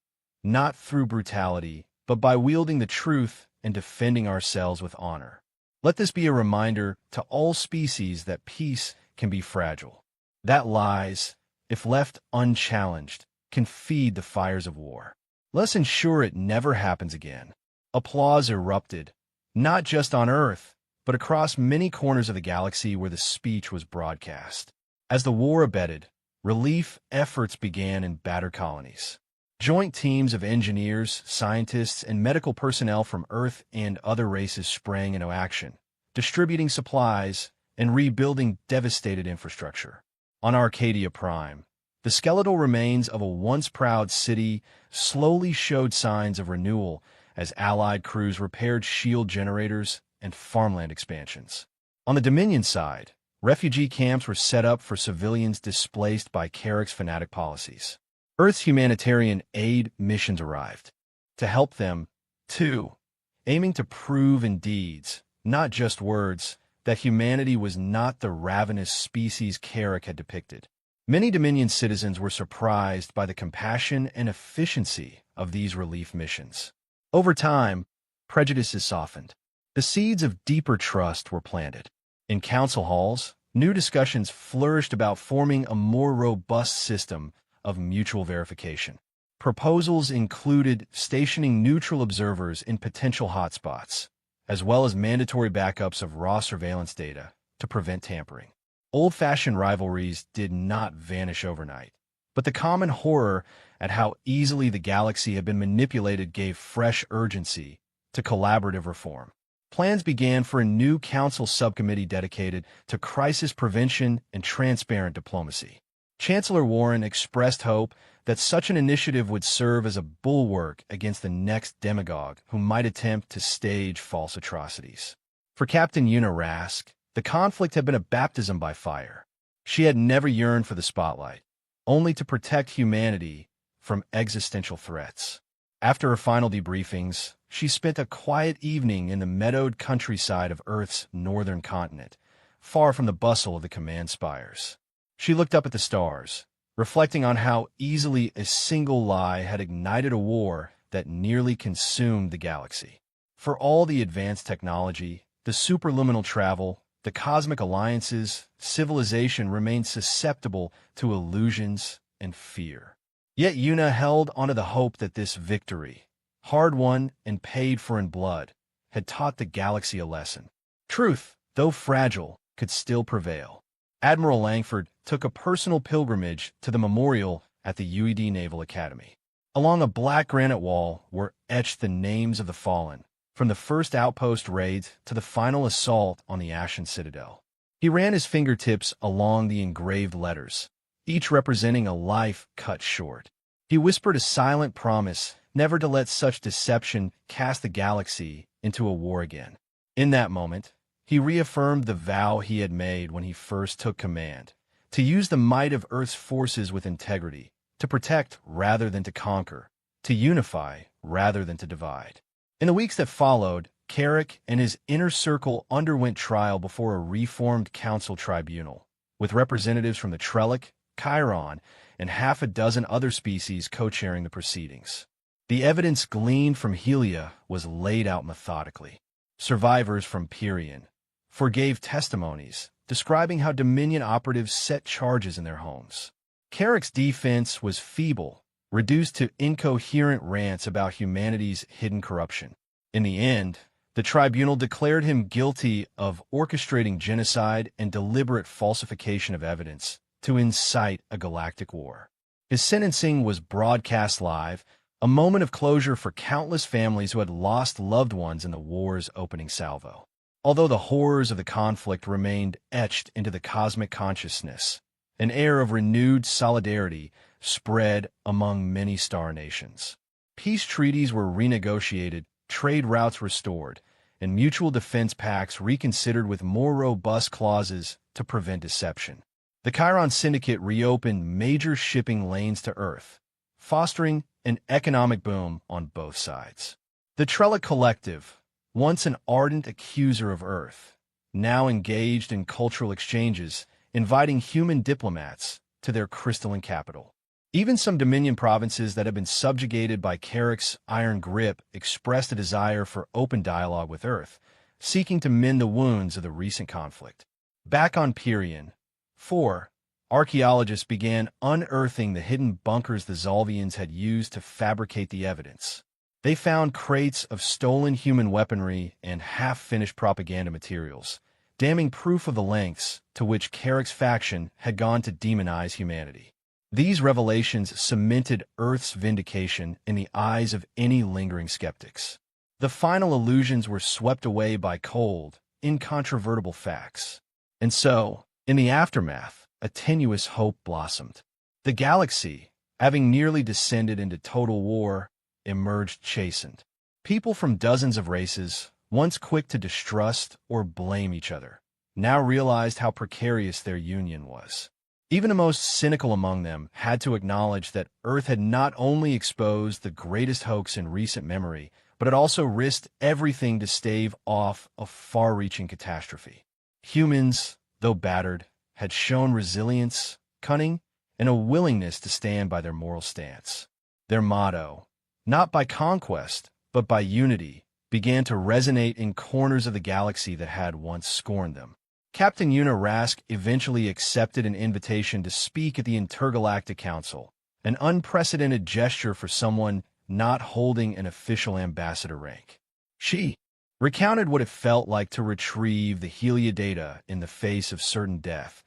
not through brutality, but by wielding the truth and defending ourselves with honor. Let this be a reminder to all species that peace can be fragile, that lies, if left unchallenged, can feed the fires of war. Let's ensure it never happens again." Applause erupted, not just on Earth, but across many corners of the galaxy where the speech was broadcast. As the war abated, relief efforts began in battered colonies. Joint teams of engineers, scientists, and medical personnel from Earth and other races sprang into action, distributing supplies, and rebuilding devastated infrastructure. On Arcadia Prime, the skeletal remains of a once proud city slowly showed signs of renewal as Allied crews repaired shield generators and farmland expansions. On the Dominion side, refugee camps were set up for civilians displaced by Carrick's fanatic policies. Earth's humanitarian aid missions arrived to help them, too, aiming to prove in deeds, not just words, that humanity was not the ravenous species Carrick had depicted. Many Dominion citizens were surprised by the compassion and efficiency of these relief missions. Over time, prejudices softened. The seeds of deeper trust were planted. In council halls, new discussions flourished about forming a more robust system of mutual verification. Proposals included stationing neutral observers in potential hotspots, as well as mandatory backups of raw surveillance data to prevent tampering. Old-fashioned rivalries did not vanish overnight, but the common horror at how easily the galaxy had been manipulated gave fresh urgency to collaborative reform. Plans began for a new council subcommittee dedicated to crisis prevention and transparent diplomacy. Chancellor Warren expressed hope that such an initiative would serve as a bulwark against the next demagogue who might attempt to stage false atrocities. For Captain Una Rask, the conflict had been a baptism by fire. She had never yearned for the spotlight, only to protect humanity from existential threats. After her final debriefings, she spent a quiet evening in the meadowed countryside of Earth's northern continent, far from the bustle of the command spires. She looked up at the stars, reflecting on how easily a single lie had ignited a war that nearly consumed the galaxy. For all the advanced technology, the superluminal travel, the cosmic alliances, civilization remained susceptible to illusions and fear. Yet Una held onto the hope that this victory, hard-won and paid for in blood, had taught the galaxy a lesson. Truth, though fragile, could still prevail. Admiral Langford took a personal pilgrimage to the memorial at the UED Naval Academy. Along a black granite wall were etched the names of the fallen, from the first outpost raids to the final assault on the Ashen Citadel. He ran his fingertips along the engraved letters, each representing a life cut short. He whispered a silent promise never to let such deception cast the galaxy into a war again. In that moment, he reaffirmed the vow he had made when he first took command, to use the might of Earth's forces with integrity, to protect rather than to conquer, to unify rather than to divide. In the weeks that followed, Carrick and his inner circle underwent trial before a reformed council tribunal, with representatives from the Trellick, Chiron, and half a dozen other species co-chairing the proceedings. The evidence gleaned from Helia was laid out methodically. Survivors from Pyrrhion forgave testimonies describing how Dominion operatives set charges in their homes. Carrick's defense was feeble, reduced to incoherent rants about humanity's hidden corruption. In the end, the tribunal declared him guilty of orchestrating genocide and deliberate falsification of evidence to incite a galactic war. His sentencing was broadcast live, a moment of closure for countless families who had lost loved ones in the war's opening salvo. Although the horrors of the conflict remained etched into the cosmic consciousness, an air of renewed solidarity spread among many star nations. Peace treaties were renegotiated, trade routes restored, and mutual defense pacts reconsidered with more robust clauses to prevent deception. The Chiron Syndicate reopened major shipping lanes to Earth, fostering an economic boom on both sides. The Trellick Collective, once an ardent accuser of Earth, now engaged in cultural exchanges, inviting human diplomats to their crystalline capital. Even some Dominion provinces that had been subjugated by Carrick's iron grip expressed a desire for open dialogue with Earth, seeking to mend the wounds of the recent conflict. Back on Pyrrhion, archaeologists began unearthing the hidden bunkers the Zolvians had used to fabricate the evidence. They found crates of stolen human weaponry and half-finished propaganda materials, damning proof of the lengths to which Carrick's faction had gone to demonize humanity. These revelations cemented Earth's vindication in the eyes of any lingering skeptics. The final illusions were swept away by cold, incontrovertible facts. And so, in the aftermath, a tenuous hope blossomed. The galaxy, having nearly descended into total war, emerged chastened. People from dozens of races, once quick to distrust or blame each other, now realized how precarious their union was. Even the most cynical among them had to acknowledge that Earth had not only exposed the greatest hoax in recent memory, but had also risked everything to stave off a far-reaching catastrophe. Humans, though battered, had shown resilience, cunning, and a willingness to stand by their moral stance. Their motto, not by conquest, but by unity, began to resonate in corners of the galaxy that had once scorned them. Captain Una Rask eventually accepted an invitation to speak at the Intergalactic Council, an unprecedented gesture for someone not holding an official ambassador rank. She recounted what it felt like to retrieve the Heliodata in the face of certain death,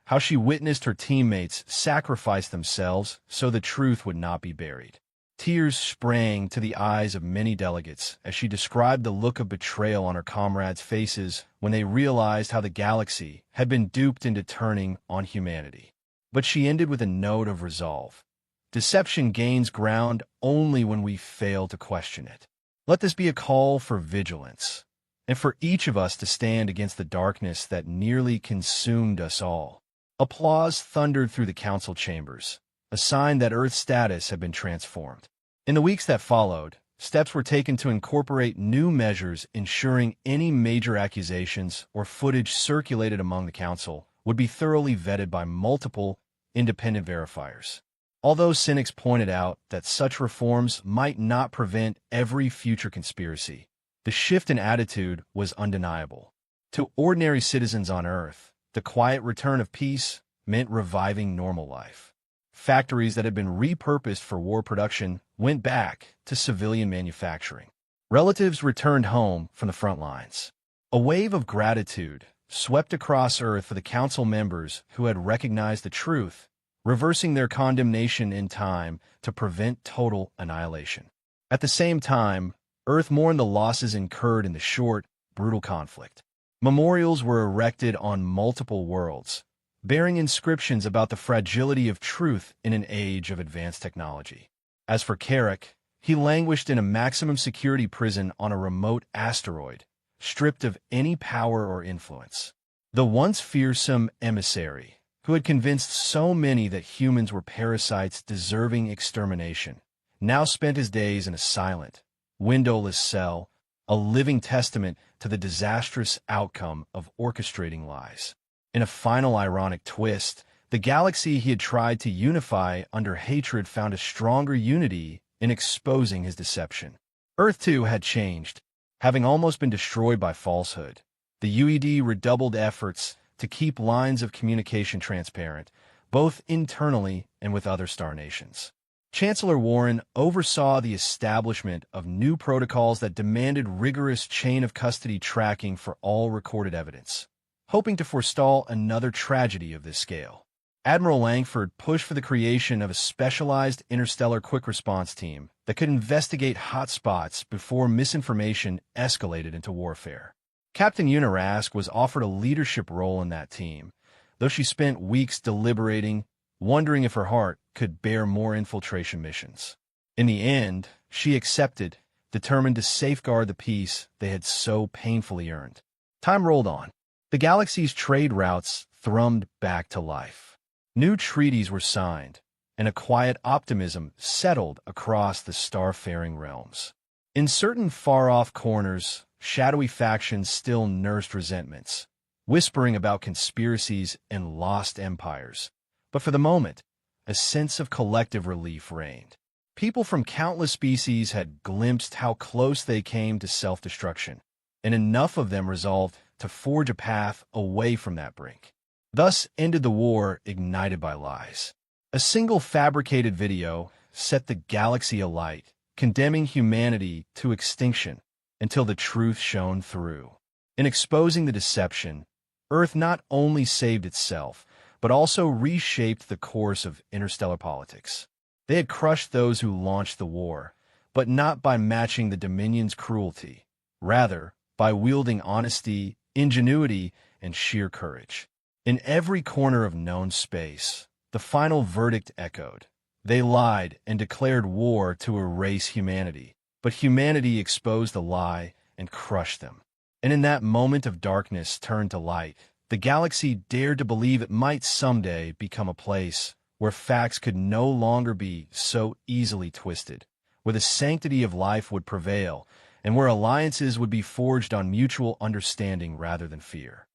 how she witnessed her teammates sacrifice themselves so the truth would not be buried. Tears sprang to the eyes of many delegates as she described the look of betrayal on her comrades' faces when they realized how the galaxy had been duped into turning on humanity. But she ended with a note of resolve. Deception gains ground only when we fail to question it. Let this be a call for vigilance, and for each of us to stand against the darkness that nearly consumed us all. Applause thundered through the council chambers, a sign that Earth's status had been transformed. In the weeks that followed, steps were taken to incorporate new measures ensuring any major accusations or footage circulated among the council would be thoroughly vetted by multiple independent verifiers. Although cynics pointed out that such reforms might not prevent every future conspiracy, the shift in attitude was undeniable. To ordinary citizens on Earth, the quiet return of peace meant reviving normal life. Factories that had been repurposed for war production went back to civilian manufacturing. Relatives returned home from the front lines. A wave of gratitude swept across Earth for the council members who had recognized the truth, reversing their condemnation in time to prevent total annihilation. At the same time, Earth mourned the losses incurred in the short, brutal conflict. Memorials were erected on multiple worlds, bearing inscriptions about the fragility of truth in an age of advanced technology. As for Carrick, he languished in a maximum security prison on a remote asteroid, stripped of any power or influence. The once fearsome emissary, who had convinced so many that humans were parasites deserving extermination, now spent his days in a silent, windowless cell, a living testament to the disastrous outcome of orchestrating lies. In a final ironic twist, the galaxy he had tried to unify under hatred found a stronger unity in exposing his deception. Earth, too, had changed. Having almost been destroyed by falsehood, the UED redoubled efforts to keep lines of communication transparent, both internally and with other star nations. Chancellor Warren oversaw the establishment of new protocols that demanded rigorous chain-of-custody tracking for all recorded evidence, hoping to forestall another tragedy of this scale. Admiral Langford pushed for the creation of a specialized interstellar quick-response team that could investigate hotspots before misinformation escalated into warfare. Captain Una Rask was offered a leadership role in that team, though she spent weeks deliberating, wondering if her heart could bear more infiltration missions. In the end, she accepted, determined to safeguard the peace they had so painfully earned. Time rolled on. The galaxy's trade routes thrummed back to life. New treaties were signed, and a quiet optimism settled across the starfaring realms. In certain far-off corners, shadowy factions still nursed resentments, whispering about conspiracies and lost empires. But for the moment, a sense of collective relief reigned. People from countless species had glimpsed how close they came to self-destruction, and enough of them resolved to forge a path away from that brink. Thus ended the war ignited by lies. A single fabricated video set the galaxy alight, condemning humanity to extinction until the truth shone through. In exposing the deception, Earth not only saved itself, but also reshaped the course of interstellar politics. They had crushed those who launched the war, but not by matching the Dominion's cruelty. Rather, by wielding honesty, ingenuity, and sheer courage. In every corner of known space, the final verdict echoed. They lied and declared war to erase humanity, but humanity exposed the lie and crushed them. And in that moment of darkness turned to light, the galaxy dared to believe it might someday become a place where facts could no longer be so easily twisted, where the sanctity of life would prevail, and where alliances would be forged on mutual understanding rather than fear.